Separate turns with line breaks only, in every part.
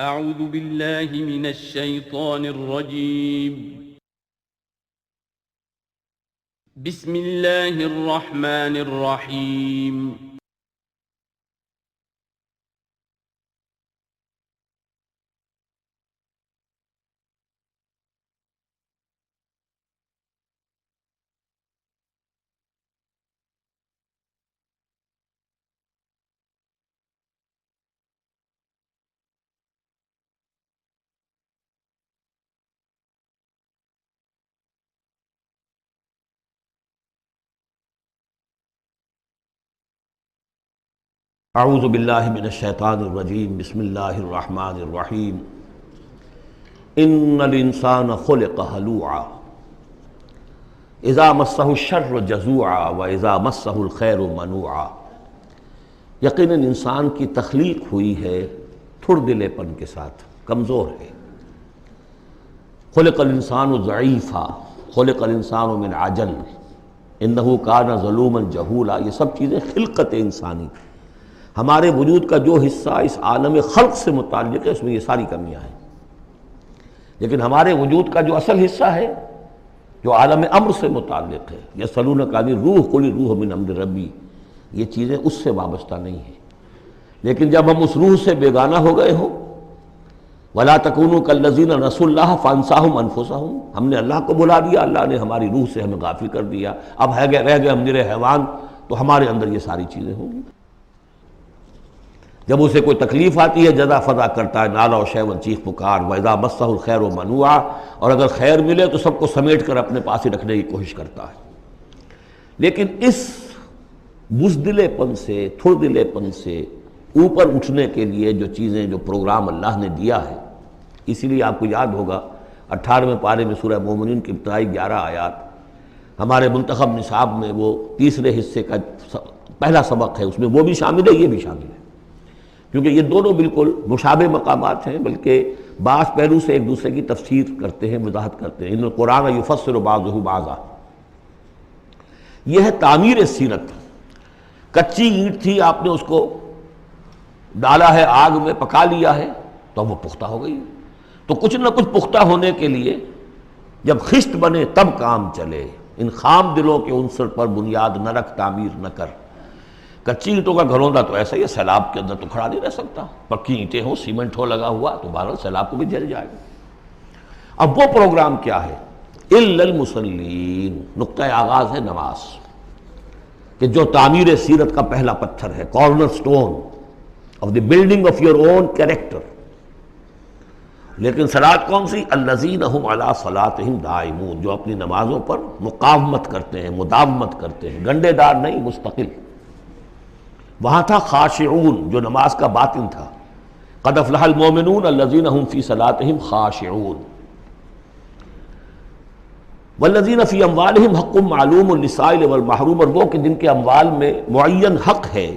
اعوذ باللہ من الشیطان الرجیم بسم اللہ الرحمن الرحیم
اعوذ باللہ من الشیطان الرجیم بسم اللہ الرحمن الرحیم ان الانسان خلق ہلوعا اذا مسہ الشر جزوعا واذا مسہ الخیر منوعا۔ یقیناً انسان کی تخلیق ہوئی ہے تھڑ دلے پن کے ساتھ، کمزور ہے۔ خلق الانسان ضعیفا، خلق الانسان من عجل، انہ کان ظلوما جہولا۔ یہ سب چیزیں خلقت انسانی، ہمارے وجود کا جو حصہ اس عالم خلق سے متعلق ہے اس میں یہ ساری کمیاں ہیں، لیکن ہمارے وجود کا جو اصل حصہ ہے جو عالم امر سے متعلق ہے، یسألونک عن الروح قل الروح من امر ربی، یہ چیزیں اس سے وابستہ نہیں ہیں۔ لیکن جب ہم اس روح سے بیگانہ ہو گئے ہوں، وَلَا تَكُونُوا كَالَّذِينَ نَسُوا اللَّهَ فَأَنسَاهُمْ أَنفُسَهُمْ، ہم نے اللہ کو بھلا دیا، اللہ نے ہماری روح سے ہمیں غافل کر دیا، اب رہ گئے ہم نرے حیوان، تو ہمارے اندر یہ ساری چیزیں ہوں گی۔ جب اسے کوئی تکلیف آتی ہے جزا فضا کرتا ہے، نالا و شیون، چیخ پکار، وَإِذَا مَسَّهُ الْخَيْرُ مَنُوعًا، اور اگر خیر ملے تو سب کو سمیٹ کر اپنے پاس ہی رکھنے کی کوشش کرتا ہے۔ لیکن اس بزدلے پن سے، تھڑ دلے پن سے اوپر اٹھنے کے لیے جو چیزیں، جو پروگرام اللہ نے دیا ہے، اسی لیے آپ کو یاد ہوگا 18ویں پارے میں سورہ مومنین کی ابتدائی 11 آیات ہمارے منتخب نصاب میں وہ تیسرے حصے کا پہلا سبق ہے، اس میں وہ بھی شامل ہے، یہ بھی شامل ہے، کیونکہ یہ دونوں بالکل مشابہ مقامات ہیں، بلکہ بعض پہلو سے ایک دوسرے کی تفسیر کرتے ہیں، وضاحت کرتے ہیں۔ ان القرآن یفسر بعضہ بعضا، یہ ہے تعمیر سیرت۔ کچی اینٹ تھی، آپ نے اس کو ڈالا ہے آگ میں، پکا لیا ہے تو وہ پختہ ہو گئی۔ تو کچھ نہ کچھ پختہ ہونے کے لیے جب خشت بنے تب کام چلے۔ ان خام دلوں کے عنصر پر بنیاد نہ رکھ، تعمیر نہ کر۔ کچی اینٹوں کا گھروندا تو ایسا ہی ہے، سیلاب کے اندر تو کھڑا نہیں رہ سکتا، پکی اینٹیں ہوں، سیمنٹ ہو لگا ہوا تو بہرحال سیلاب کو بھی جھیل جائے گا۔ اب وہ پروگرام کیا ہے؟ الا المصلین، نقطہ آغاز ہے نماز، کہ جو تعمیر سیرت کا پہلا پتھر ہے، corner stone of the building of your own character. لیکن صلاۃ کون سی؟ الذین ھم علی صلاتہم دائمون، جو اپنی نمازوں پر مقاومت کرتے ہیں، مداومت کرتے ہیں، گنڈے دار نہیں، مستقل۔ وہاں تھا خاشعون، جو نماز کا باطن تھا، قد افلح المؤمنون الذین ھم فی صلاتہم خاشعون، والذین فی اموالہم حق معلوم للسائل والمحروم، اور وہ کہ جن کے اموال میں معین حق ہے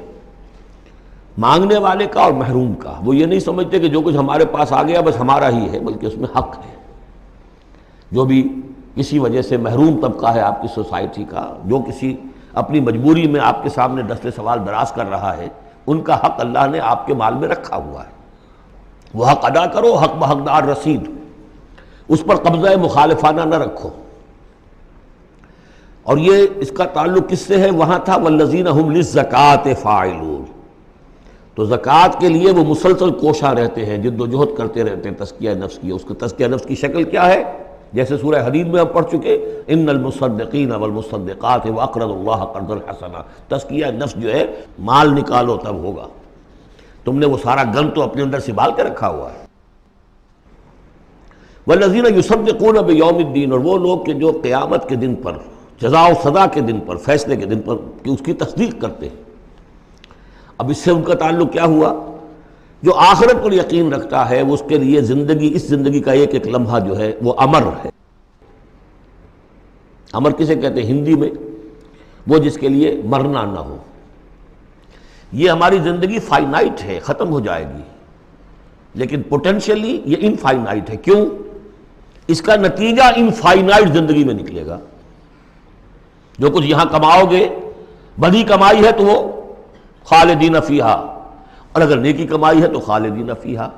مانگنے والے کا اور محروم کا۔ وہ یہ نہیں سمجھتے کہ جو کچھ ہمارے پاس آ گیا بس ہمارا ہی ہے، بلکہ اس میں حق ہے۔ جو بھی کسی وجہ سے محروم طبقہ ہے آپ کی سوسائٹی کا، جو کسی اپنی مجبوری میں آپ کے سامنے دست سوال دراز کر رہا ہے، ان کا حق اللہ نے آپ کے مال میں رکھا ہوا ہے۔ وہ حق ادا کرو، حق بحقدار رسید، اس پر قبضہ مخالفانہ نہ رکھو۔ اور یہ اس کا تعلق کس سے ہے؟ وہاں تھا والذین ھم للزکوٰۃ فاعلون، تو زکوٰۃ کے لیے وہ مسلسل کوشاں رہتے ہیں، جد و جہد کرتے رہتے ہیں تزکیہ نفس کی۔ اس کا تزکیہ نفس کی شکل کیا ہے؟ جیسے سورہ حدید میں ہم پڑھ چکے، ان المصدقین والمصدقات واقرضوا اللہ قرضا حسنا، تزکیہ نفس جو ہے مال نکالو تب ہوگا، تم نے وہ سارا گن تو اپنے اندر سنبھال کے رکھا ہوا ہے۔ والذین یصدقون بیوم الدین، اور وہ لوگ کہ جو قیامت کے دن پر، جزا و سزا کے دن پر، فیصلے کے دن پر کہ اس کی تصدیق کرتے ہیں۔ اب اس سے ان کا تعلق کیا ہوا؟ جو آخرت پر یقین رکھتا ہے وہ اس کے لیے زندگی، اس زندگی کا ایک ایک لمحہ جو ہے وہ امر ہے۔ امر کسے کہتے ہیں ہندی میں؟ وہ جس کے لیے مرنا نہ ہو۔ یہ ہماری زندگی فائنائٹ ہے، ختم ہو جائے گی، لیکن پوٹینشلی یہ انفائنائٹ ہے۔ کیوں؟ اس کا نتیجہ انفائنائٹ زندگی میں نکلے گا۔ جو کچھ یہاں کماؤ گے، بڑی کمائی ہے تو وہ خالدین فیہا، اور اگر نیکی کمائی ہے تو خالدین فیہا۔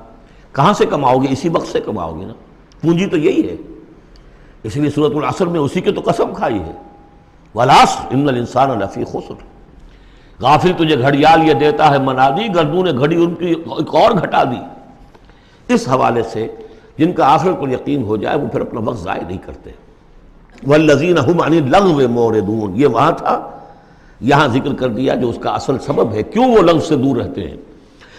کہاں سے کماؤ گے؟ اسی وقت سے کماؤ گے نا، پونجی تو یہی ہے۔ اس لیے سورۃ العصر میں اسی کی تو قسم کھائی ہے، والعصر ان الانسان لفی خسر۔ غافل تجھے گھڑیال یہ دیتا ہے منادی، گردوں نے گھڑی ان کی ایک اور گھٹا دی۔ اس حوالے سے جن کا آخرت پر یقین ہو جائے وہ پھر اپنا وقت ضائع نہیں کرتے۔ والذین هم عن اللغو معرضون، یہ وہاں تھا، یہاں ذکر کر دیا جو اس کا اصل سبب ہے کیوں وہ لغو سے دور رہتے ہیں۔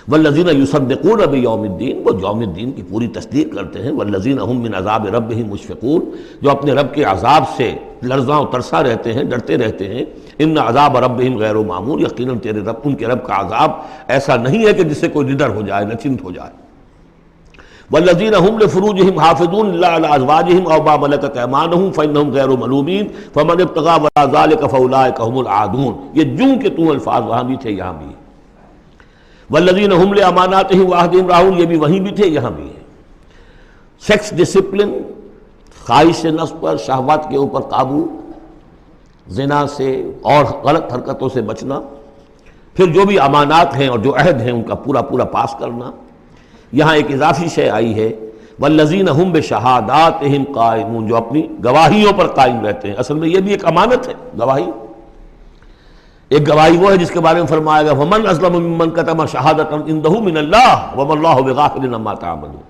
والذین یصدقون بیوم الدین، وہ یوم الدین کی پوری تصدیق کرتے ہیں۔ والذین هم من عذاب ربهم مشفقون، جو اپنے رب کے عذاب سے لرزاں و ترساں رہتے ہیں، ڈرتے رہتے ہیں۔ ان عذاب ربهم غیر معمول، یقیناً تیرے رب، ان کے رب کا عذاب ایسا نہیں ہے کہ جس سے کوئی نڈر ہو جائے، نچنت ہو جائے۔ والذین هم لفروجهم حافظون الا علی ازواجهم او ما ملکت ایمانهم فانهم غیر ملومین فمن ابتغى وراء ذلك فاولئک هم العادون، یہ جوں کہ تو الفاظ وہاں بھی تھے یہاں بھی ہیں۔ والذین هم لاماناتهم وعهدهم راعون، یہ بھی وہیں بھی تھے یہاں بھی ہے۔ سیکس ڈسپلن، خواہش نفس پر، شہوات کے اوپر قابو، زنا سے اور غلط حرکتوں سے بچنا، پھر جو بھی امانات ہیں اور جو عہد ہیں ان کا پورا پورا پاس کرنا۔ یہاں ایک اضافی شے آئی ہے، والذین هم بشہاداتہم قائمون، جو اپنی گواہیوں پر قائم رہتے ہیں۔ اصل میں یہ بھی ایک امانت ہے گواہی۔ ایک گواہی وہ ہے جس کے بارے میں فرمایا گیا وَمَنْ أَظْلَمُ مِمَّنْ كَتَمَ شَهَادَةً عِنْدَهُ مِنَ اللَّهِ وَمَا اللَّهُ بِغَافِلٍ عَمَّا تَعْمَلُونَ۔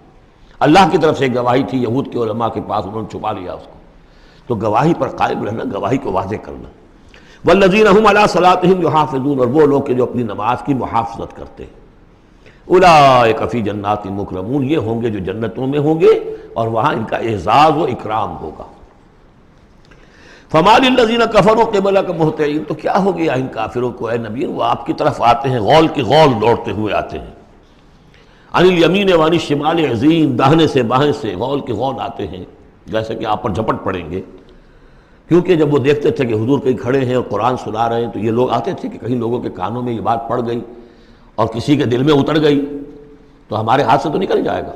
اللہ کی طرف سے ایک گواہی تھی، یہود کے علماء کے پاس، انہوں نے چھپا لیا اس کو۔ تو گواہی پر قائم رہنا، گواہی کو واضح کرنا۔ وَالَّذِينَ هُمْ عَلَىٰ صَلَاتِهِمْ يُحَافِظُونَ، اور وہ لوگ کہ جو اپنی نماز کی محافظت کرتے ہیں۔ أُولَٰئِكَ فِي جَنَّاتٍ مُكْرَمُونَ، یہ ہوں گے جو جنتوں میں ہوں گے اور وہاں ان کا اعزاز و اکرام ہوگا۔ فَمَا لِلَّذِينَ كَفَرُوا قِبَلَكَ مُهْطِعِينَ، تو کیا ہو گیا ان کافروں کو اے نبی، وہ آپ کی طرف آتے ہیں، غول کی غول دوڑتے ہوئے آتے ہیں۔ عن الیمین وعن الشمال عزین، داہنے سے بائیں سے غول کی غول آتے ہیں، جیسے کہ آپ پر جھپٹ پڑیں گے۔ کیونکہ جب وہ دیکھتے تھے کہ حضور کہیں کھڑے ہیں اور قرآن سنا رہے ہیں تو یہ لوگ آتے تھے کہ کہیں لوگوں کے کانوں میں یہ بات پڑ گئی اور کسی کے دل میں اتر گئی تو ہمارے ہاتھ سے تو نکل جائے گا۔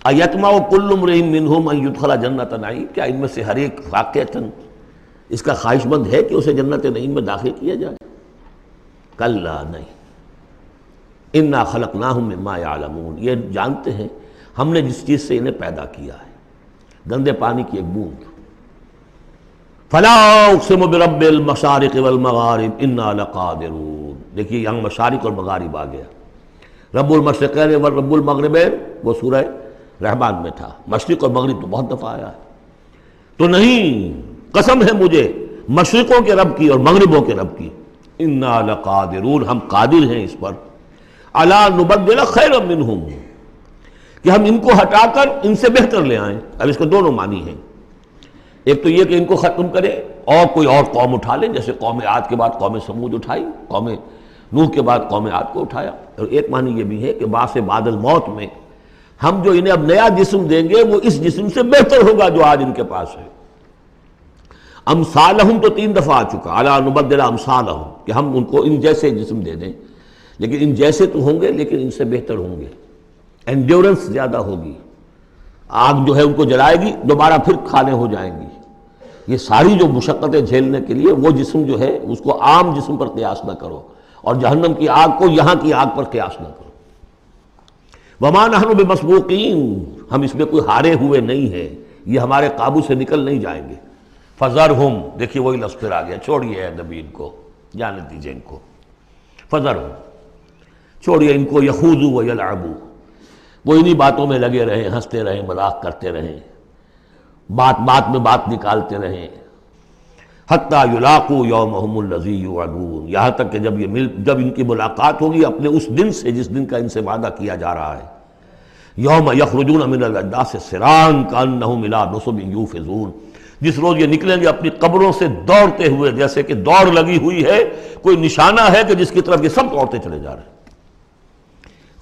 ایتمع کل امرئ منہم ان یدخل جنۃ نعیم، کیا ان میں سے ہر ایک واقعتاً اس کا خواہش مند ہے کہ اسے جنت نعیم میں داخل کیا جائے؟ کلا نہیں، انا خلقناہم مما یعلمون، یہ جانتے ہیں ہم نے جس چیز سے انہیں پیدا کیا ہے، گندے پانی کی ایک بوند۔ فلا اقسم برب المشارق والمغارب انا لقادرون، دیکھیے یہاں مشارق اور مغارب آ گیا۔ رب المشرقین و رب المغربین وہ سورہ رحمان میں تھا، مشرق اور مغرب تو بہت دفعہ آیا ہے۔ تو نہیں، قسم ہے مجھے مشرقوں کے رب کی اور مغربوں کے رب کی، انا لقادرون، ہم قادر ہیں اس پر، علی نبدل خیرا منہم، کہ ہم ان کو ہٹا کر ان سے بہتر لے آئیں۔ اب اس کے دونوں معنی ہیں، ایک تو یہ کہ ان کو ختم کرے اور کوئی اور قوم اٹھا لیں، جیسے قوم عاد کے بعد قوم سمود اٹھائی، قوم نوح کے بعد قوم عاد کو اٹھایا۔ اور ایک معنی یہ بھی ہے کہ بعث بعد الموت میں ہم جو انہیں اب نیا جسم دیں گے وہ اس جسم سے بہتر ہوگا جو آج ان کے پاس ہے۔ امثالہم تو 3 دفعہ آ چکا، علی نبدل امثالہم، کہ ہم ان کو ان جیسے جسم دے دیں، لیکن ان جیسے تو ہوں گے لیکن ان سے بہتر ہوں گے، انڈیورنس زیادہ ہوگی، آگ جو ہے ان کو جلائے گی دوبارہ پھر کھانے ہو جائیں گی۔ یہ ساری جو مشقتیں جھیلنے کے لیے وہ جسم جو ہے اس کو عام جسم پر قیاس نہ کرو، اور جہنم کی آگ کو یہاں کی آگ پر قیاس نہ کرو۔ وما نحن بمسبوقین، ہم اس میں کوئی ہارے ہوئے نہیں ہیں، یہ ہمارے قابو سے نکل نہیں جائیں گے۔ فذرہم، دیکھیے وہی لفظ پھر آ گیا، چھوڑیے اے نبی ان کو، جانے دیجیے ان کو۔ فذرہم، چھوڑیے ان کو، یخوضوا ویلعبوا، وہ انہی باتوں میں لگے رہیں، ہنستے رہیں، مذاق کرتے رہیں، بات بات میں بات نکالتے رہیں، حتیٰ یلاقوا یومہم الذی یوعدون، یہاں تک کہ جب ان کی ملاقات ہوگی اپنے اس دن سے جس دن کا ان سے وعدہ کیا جا رہا ہے۔ یوم یخرجون من الاجداث سراعا کانہم الی نصب یوفضون، جس روز یہ نکلیں گے اپنی قبروں سے دوڑتے ہوئے، جیسے کہ دوڑ لگی ہوئی ہے، کوئی نشانہ ہے کہ جس کی طرف یہ سب دوڑتے چلے جا رہے ہیں۔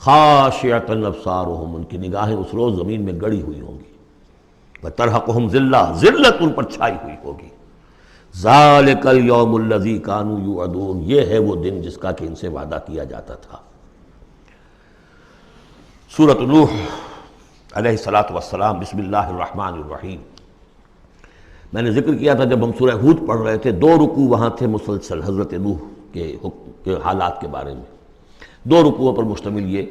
خاشعۃ ابصارہم، ان کی نگاہیں اس روز زمین میں گڑی ہوئی ہوں گی، وترہقہم ذلہ، ذلت ان پر چھائی ہوئی ہوگی۔ ذالک الیوم الذی کانوا یوعدون، یہ ہے وہ دن جس کا کہ ان سے وعدہ کیا جاتا تھا۔ سورۃ نوح علیہ الصلاۃ والسلام، بسم اللہ الرحمن الرحیم۔ میں نے ذکر کیا تھا جب ہم سورہ ہود پڑھ رہے تھے، 2 رکوع وہاں تھے مسلسل حضرت نوح کے حالات کے بارے میں، 2 رکوعوں پر مشتمل یہ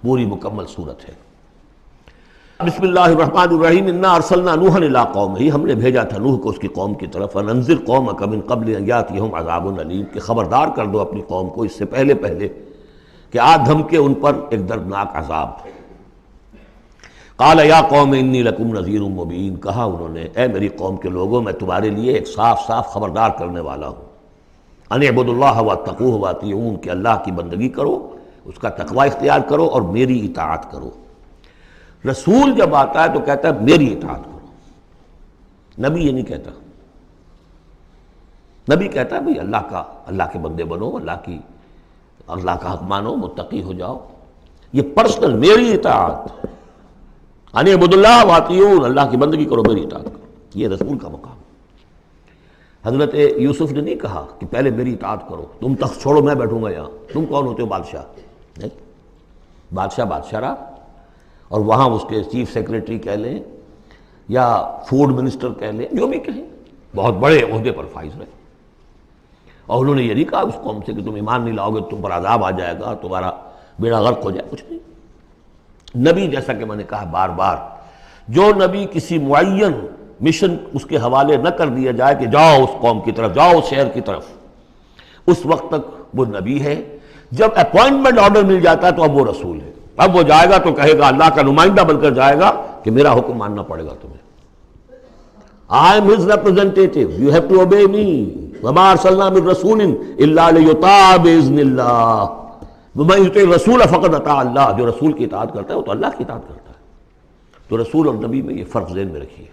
پوری مکمل صورت ہے۔ بسم اللہ الرحمن الرحیم، انا ارسلنا نوحا الی قومہ، ہم نے بھیجا تھا نوح کو اس کی قوم کی طرف، انذر قومک من قبل ان یاتیہم عذاب علیم، کہ خبردار کر دو اپنی قوم کو اس سے پہلے کہ آ دھمکے ان پر ایک دردناک عذاب۔ قال یا قوم انی لکم نذیر مبین، کہا انہوں نے اے میری قوم کے لوگوں میں تمہارے لیے ایک صاف صاف خبردار کرنے والا ہوں، ان اعبدوا اللہ واتقوہ واطیعون، کہ اللہ کی بندگی کرو، اس کا تقوی اختیار کرو اور میری اطاعت کرو۔ رسول جب آتا ہے تو کہتا ہے میری اطاعت کرو، نبی یہ نہیں کہتا۔ نبی کہتا ہے بھئی اللہ کے بندے بنو، اللہ کا حق مانو، متقی ہو جاؤ۔ یہ پرسنل میری اطاعت، ان اعبدوا اللہ واطیعون، اللہ کی بندگی کرو، میری اطاعت کرو، یہ رسول کا مقام۔ حضرت یوسف نے نہیں کہا کہ پہلے میری اطاعت کرو، تم تخت چھوڑو میں بیٹھوں گا یہاں، تم کون ہوتے ہو بادشاہ؟ نہیں، بادشاہ رہا، اور وہاں اس کے چیف سیکریٹری کہہ لیں یا فوڈ منسٹر کہہ لیں، جو بھی کہیں، بہت بڑے عہدے پر فائز رہے۔ اور انہوں نے یہ نہیں کہا اس قوم سے کہ تم ایمان نہیں لاؤ گے تم پر عذاب آ جائے گا، تمہارا بیڑا غرق ہو جائے، کچھ نہیں۔ نبی جیسا کہ میں نے کہا بار بار، جو نبی کسی معین مشن اس کے حوالے نہ کر دیا جائے کہ جاؤ اس قوم کی طرف، جاؤ اس شہر کی طرف، اس وقت تک وہ نبی ہے۔ جب اپوائنٹمنٹ آرڈر مل جاتا ہے تو اب وہ رسول ہے، اب وہ جائے گا تو کہے گا، اللہ کا نمائندہ بن کر جائے گا کہ میرا حکم ماننا پڑے گا تمہیں۔ I am his representative, you have to obey me. وَمَا أَرْسَلْنَا مِن رَسُولٍ إِلَّا لِيُطَاعَ بِإِذْنِ اللَّهِ، وَمَن يُطِعِ الرَّسُولَ فَقَدْ أَطَاعَ اللَّهَ، جو رسول کی اطاعت کرتا ہے وہ تو اللہ کی اطاعت کرتا ہے۔ تو رسول اور نبی میں یہ فرق ذہن میں رکھیے۔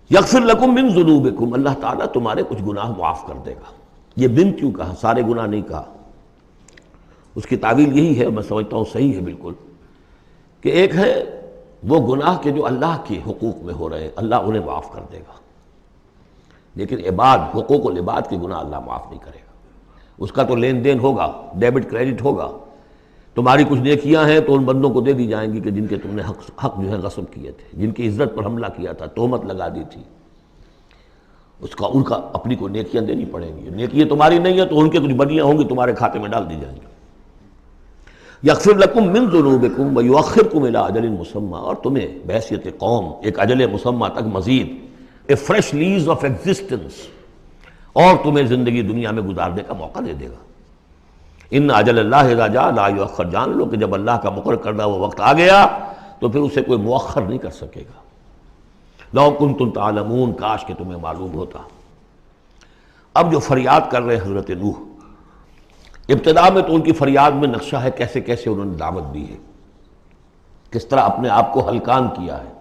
یغفر لکم من ذنوبکم، اللہ تعالیٰ تمہارے کچھ گناہ معاف کر دے گا۔ یہ من کیوں کہا، سارے گناہ نہیں کہا۔ اس کی تعویل یہی ہے، میں سمجھتا ہوں صحیح ہے بالکل، کہ ایک ہے وہ گناہ کے جو اللہ کے حقوق میں ہو رہے ہیں، اللہ انہیں معاف کر دے گا، لیکن عباد، حقوق العباد کے گناہ اللہ معاف نہیں کرے گا۔ اس کا تو لین دین ہوگا، ڈیبٹ کریڈٹ ہوگا، تمہاری کچھ نیکیاں ہیں تو ان بندوں کو دے دی جائیں گی کہ جن کے تم نے حق جو ہے غصب کیے تھے، جن کی عزت پر حملہ کیا تھا، تہمت لگا دی تھی، ان کا اپنی کو نیکیاں دینی پڑیں گی۔ نیکیاں تمہاری نہیں ہیں تو ان کے کچھ بدیاں ہوں گی، تمہارے کھاتے میں ڈال دی جائیں گی۔ یغفر لکم من ذنوبکم ویؤخرکم الی اجل مسمی، اور تمہیں بحیثیت قوم ایک اجل مسمی تک مزید a fresh lease of existence, اور تمہیں زندگی دنیا میں گزارنے کا موقع دے دے گا۔ ان اجل اللہ اذا جاء لا یؤخر، جان لو کہ جب اللہ کا مقرر کردہ وہ وقت آ گیا تو پھر اسے کوئی مؤخر نہیں کر سکے گا۔ لو کنتم تعلمون، کاش کہ تمہیں معلوم ہوتا۔ اب جو فریاد کر رہے ہیں حضرت نوح، ابتدا میں تو ان کی فریاد میں نقشہ ہے کیسے کیسے انہوں نے دعوت دی ہے، کس طرح اپنے آپ کو ہلکان کیا ہے۔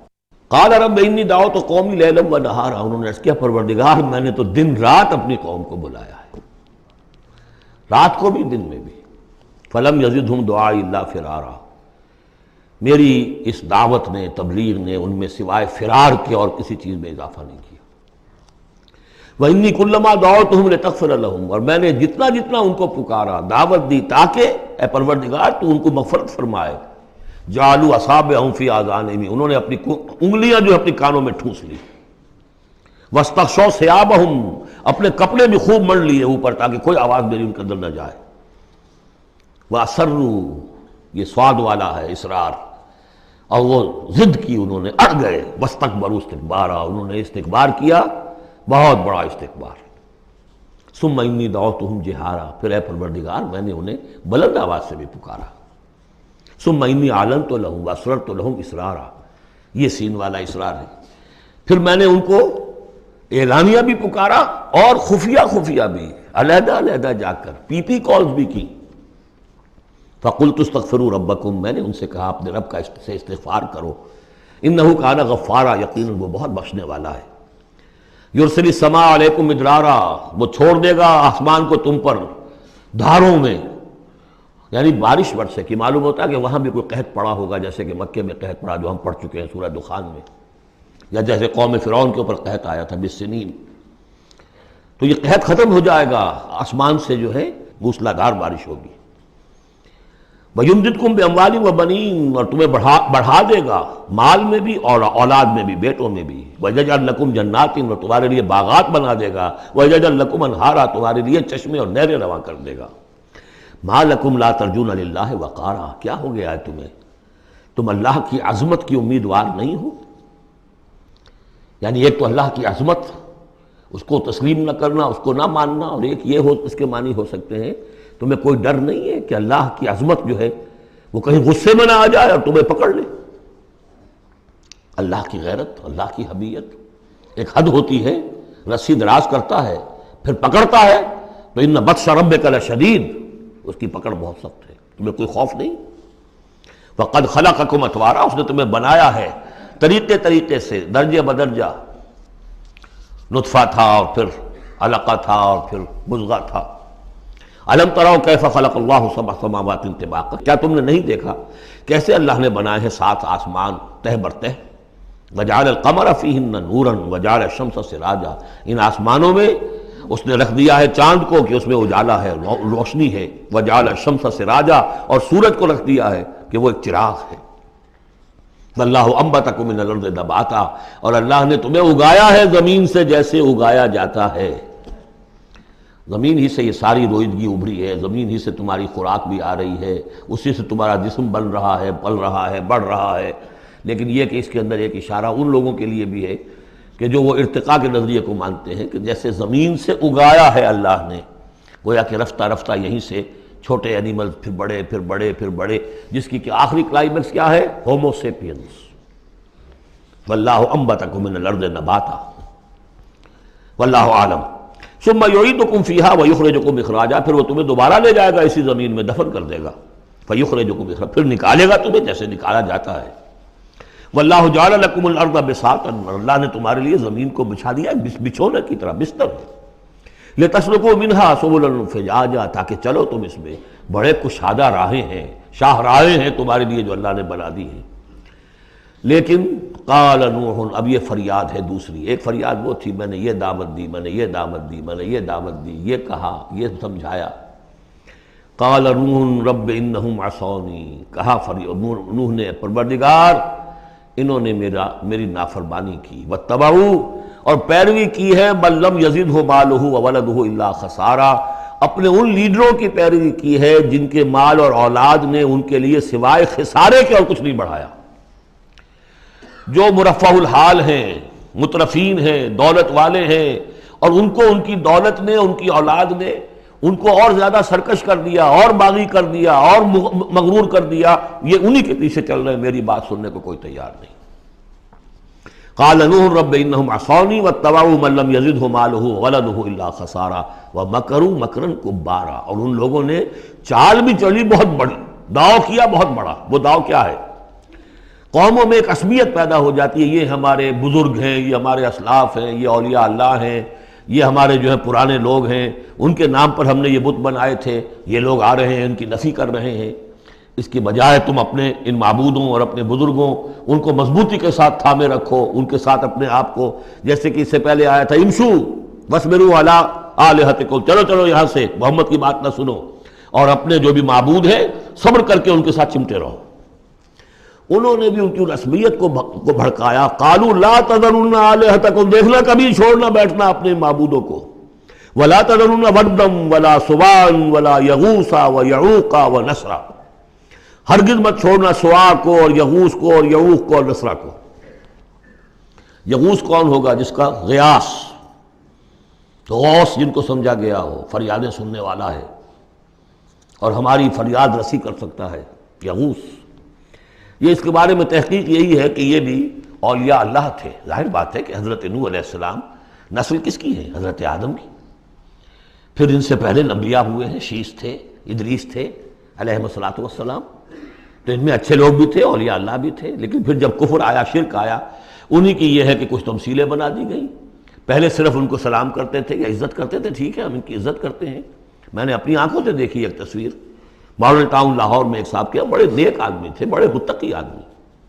قال رب انی دعوت قومی لیلا و نہارا، انہوں نے عرض کیا پروردگار میں نے تو دن رات اپنی قوم کو بلایا ہے، رات کو بھی دن میں بھی۔ فلم یزدہم دعائی الا فرارا، میری اس دعوت نے، تبلیغ نے ان میں سوائے فرار کے اور کسی چیز میں اضافہ نہیں کیا۔ وَإِنِّي كُلَّمَا دَعَوْتُهُمْ لِتَغْفِرَ لَهُمْ، اور میں نے جتنا جتنا ان کو پکارا، دعوت دی تاکہ اے پروردگار تو ان کو مغفرت فرمائے۔ جعلوا اصابعهم فی آذانہم، انہوں نے اپنی انگلیاں جو اپنی کانوں میں ٹھونس لی۔ واستغشوا ثیابہم، اپنے کپڑے بھی خوب مڑ لیے اوپر تاکہ کوئی آواز میری ان کے اندر نہ جائے۔ وَأَصَرُّوا، یہ سواد والا ہے اصرار، اور وہ ضد کی، انہوں نے اڑ گئے۔ واستکبروا استکبارا، انہوں نے استکبار کیا، بہت بڑا استکبار۔ ثم انی دعوتہم جہارا، پھر اے پروردگار میں نے انہیں بلند آواز سے بھی پکارا۔ ثم انی اعلنت لہم واسررت لہم اسرارا، یہ سین والا اسرار ہے۔ پھر میں نے ان کو اعلانیہ بھی پکارا اور خفیہ بھی، علیحدہ علیحدہ جا کر پی پی کالز بھی کی۔ فقلت استغفروا ربکم، میں نے ان سے کہا اپنے رب کا سے استغفار کرو، انہ کان غفارا، یقیناً وہ بہت بخشنے والا ہے۔ یرسل السماء علیکم مدرارا، وہ چھوڑ دے گا آسمان کو تم پر دھاروں میں، یعنی بارش برسے کی۔ معلوم ہوتا ہے کہ وہاں بھی کوئی قحط پڑا ہوگا، جیسے کہ مکے میں قحط پڑا جو ہم پڑھ چکے ہیں سورہ دخان میں، یا جیسے قوم فرعون کے اوپر قحط آیا تھا بالسنین۔ تو یہ قحط ختم ہو جائے گا، آسمان سے جو ہے موسلادھار بارش ہوگی۔ وَيُمْدِدْكُمْ بِأَمْوَالٍ وَبَنِينَ، اور تمہیں بڑھا دے گا مال میں بھی اور اولاد میں بھی، بیٹوں میں بھی۔ وَيَجْعَلْ لَكُمْ جَنَّاتٍ، اور تمہارے لیے باغات بنا دے گا۔ وَيَجْعَلْ لَكُمْ أَنْهَارًا، تمہارے لیے چشمے اور نہریں رواں کر دے گا۔ ما لکم لا ترجون للہ وقارا، کیا ہو گیا ہے تمہیں، تم اللہ کی عظمت کی امیدوار نہیں ہو؟ یعنی ایک تو اللہ کی عظمت، اس کو تسلیم نہ کرنا، اس کو نہ ماننا، اور ایک یہ ہو، اس کے معنی ہو سکتے ہیں تمہیں کوئی ڈر نہیں ہے کہ اللہ کی عظمت جو ہے وہ کہیں غصے میں نہ آ جائے اور تمہیں پکڑ لے۔ اللہ کی غیرت، اللہ کی حمیت ایک حد ہوتی ہے، رسی دراز کرتا ہے پھر پکڑتا ہے تو ان بطش ربک لشدید، اس کی پکڑ بہت سخت ہے، تمہیں کوئی خوف نہیں۔ وقد خلقکم اطوارا، اس نے تمہیں بنایا ہے طریقے سے، درجے بدرجہ، نطفہ تھا اور پھر علقہ تھا اور پھر مضغہ تھا۔ الم تروا کیف خلق اللہ سبع سماوات طباقا، کیا تم نے نہیں دیکھا کیسے اللہ نے بنائے ہیں 7 آسمان تہ بر تہ، وجعل القمر فیہن نورا وجعل الشمس سراجا، ان آسمانوں میں اس نے رکھ دیا ہے چاند کو کہ اس میں اجالا ہے، روشنی ہے، وجعل الشمس سراجا، اور سورج کو رکھ دیا ہے کہ وہ ایک چراغ ہے۔ واللہ انبتکم من الارض نباتا، اور اللہ نے تمہیں اگایا ہے زمین سے جیسے اگایا جاتا ہے، زمین ہی سے یہ ساری روئیدگی ابھری ہے، زمین ہی سے تمہاری خوراک بھی آ رہی ہے، اسی سے تمہارا جسم بن رہا ہے، پل رہا ہے، بڑھ رہا ہے۔ لیکن یہ کہ اس کے اندر ایک اشارہ ان لوگوں کے لیے بھی ہے کہ جو وہ ارتقاء کے نظریے کو مانتے ہیں کہ جیسے زمین سے اگایا ہے اللہ نے، گویا کہ رفتہ رفتہ یہیں سے چھوٹے اینیمل پھر بڑے پھر بڑے پھر بڑے، جس کی کہ آخری کلائمیکس کیا ہے؟ Homo sapiens. واللہ انبتکم من الارض نباتا واللہ عالم ثم یعیدکم فیہا ویخرجکم اخراجا، پھر وہ تمہیں دوبارہ لے جائے گا اسی زمین میں، دفن کر دے گا، فیخرجکم اخراجا، پھر نکالے گا تمہیں جیسے نکالا جاتا ہے۔ واللہ جعل لکم الارض بساطا، اللہ نے تمہارے لیے زمین کو بچھا دیا بچھونے کی طرح، بستر، لتسلکوا منہا سبلا فجاجا، تاکہ چلو تم اس میں، بڑے کشادہ راہیں ہیں، شاہ راہیں ہیں تمہارے لیے جو اللہ نے بنا دی ہیں۔ لیکن قال نوح، اب یہ فریاد ہے دوسری، ایک فریاد وہ تھی میں نے یہ دعوت دی، میں نے یہ دعوت دی، میں نے یہ دعوت دی، یہ کہا، یہ سمجھایا۔ قال نوح رب انہم عصونی، کہا نوح نے پروردگار انہوں نے میری نافرمانی کی، واتبعوا، اور پیروی کی ہے من لم یزدہ مالہ وولدہ الا خسارا، اپنے ان لیڈروں کی پیروی کی ہے جن کے مال اور اولاد نے ان کے لیے سوائے خسارے کے اور کچھ نہیں بڑھایا، جو مرفہ الحال ہیں، مترفین ہیں، دولت والے ہیں، اور ان کو ان کی دولت نے، ان کی اولاد نے ان کو اور زیادہ سرکش کر دیا، اور باغی کر دیا، اور مغرور کر دیا، یہ انہی کے پیچھے چل رہے ہیں، میری بات سننے کو کوئی تیار نہیں۔ قال نوح رب انہم عصونی واتبعوا من لم یزدہ مالہ وولدہ الا خسارا ومکروا مکرا کبارا، اور ان لوگوں نے چال بھی چلی بہت بڑی، داؤ کیا بہت بڑا۔ وہ داؤ کیا ہے؟ قوموں میں ایک عصبیت پیدا ہو جاتی ہے، یہ ہمارے بزرگ ہیں، یہ ہمارے اسلاف ہیں، یہ اولیاء اللہ ہیں، یہ ہمارے جو ہے پرانے لوگ ہیں، ان کے نام پر ہم نے یہ بت بنائے تھے، یہ لوگ آ رہے ہیں ان کی نفی کر رہے ہیں۔ اس کی بجائے تم اپنے ان معبودوں اور اپنے بزرگوں ان کو مضبوطی کے ساتھ تھامے رکھو، ان کے ساتھ اپنے آپ کو، جیسے کہ اس سے پہلے آیا تھا امشو واصبروا علی آلہتکم، چلو چلو یہاں سے، محمد کی بات نہ سنو، اور اپنے جو بھی معبود ہیں صبر کر کے ان کے ساتھ چمٹے رہو۔ انہوں نے بھی ان کی رسمیت کو بھڑکایا، قالوا لا تذرن آلہتکم، دیکھنا کبھی چھوڑنا بیٹھنا اپنے معبودوں کو، ولا تذرن ودا ولا سواعا ولا یغوث ویعوق ونسرا، ہرگز مت چھوڑنا سواع کو اور یغوث کو اور یعوق کو اور نسرا کو۔ یغوث کون ہوگا؟ جس کا غیاث، غوث جن کو سمجھا گیا ہو، فریادیں سننے والا ہے اور ہماری فریاد رسی کر سکتا ہے، یغوث۔ یہ اس کے بارے میں تحقیق یہی ہے کہ یہ بھی اولیاء اللہ تھے۔ ظاہر بات ہے کہ حضرت نوح علیہ السلام نسل کس کی ہے؟ حضرت آدم کی۔ پھر ان سے پہلے انبیاء ہوئے ہیں، شیث تھے، ادریس تھے علیہ الصلوۃ والسلام، تو ان میں اچھے لوگ بھی تھے، اولیاء اللہ بھی تھے۔ لیکن پھر جب کفر آیا، شرک آیا، انہی کی یہ ہے کہ کچھ تمثیلیں بنا دی گئیں۔ پہلے صرف ان کو سلام کرتے تھے یا عزت کرتے تھے، ٹھیک ہے ہم ان کی عزت کرتے ہیں۔ میں نے اپنی آنکھوں سے دیکھی ایک تصویر، ماڈل ٹاؤن لاہور میں ایک صاحب کے بڑے نیک آدمی تھے، بڑے متقی آدمی،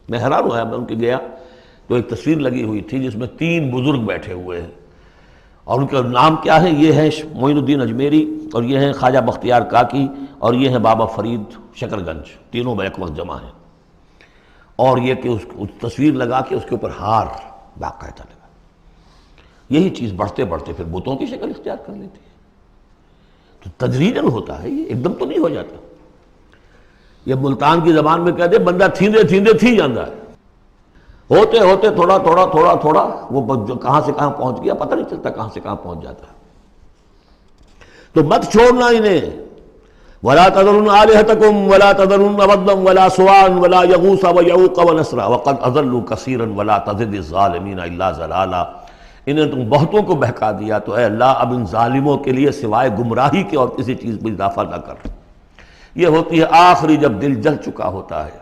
میں حیران ہوا، میں ان کے گیا تو ایک تصویر لگی ہوئی تھی جس میں 3 بزرگ بیٹھے ہوئے ہیں، اور ان کا نام کیا ہے؟ یہ ہے معین الدین اجمیری، اور یہ ہیں خواجہ بختیار کاکی، اور یہ ہیں بابا فرید شکر گنج، تینوں بیک وقت جمع ہیں۔ اور یہ کہ اس تصویر لگا کے اس کے اوپر ہار باقاعدہ لگا۔ یہی چیز بڑھتے بڑھتے پھر بتوں کی شکل اختیار کر لیتی ہے۔ تو تدریجاً ہوتا ہے، یہ ایک دم تو نہیں ہو جاتا. یہ ملتان کی زبان میں کہتے بندہ تھیندے تھیندے تھی جاتا ہے، ہوتے ہوتے تھوڑا تھوڑا تھوڑا تھوڑا وہ جو کہاں سے کہاں پہنچ گیا پتہ نہیں چلتا کہاں سے کہاں پہنچ جاتا ہے. تو مت چھوڑنا انہیں. ولا تذرن آلہتکم ولا تذرن ودا ولا سواعا ولا یغوث ویعوق ونسرا وقد اضلوا کثیرا ولا تزد الظالمین الا ضلالا. انہیں تم بہتوں کو بہکا دیا تو اے اللہ اب ان ظالموں کے لیے سوائے گمراہی کے اور کسی چیز میں اضافہ نہ کر. یہ ہوتی ہے آخری جب دل جل چکا ہوتا ہے،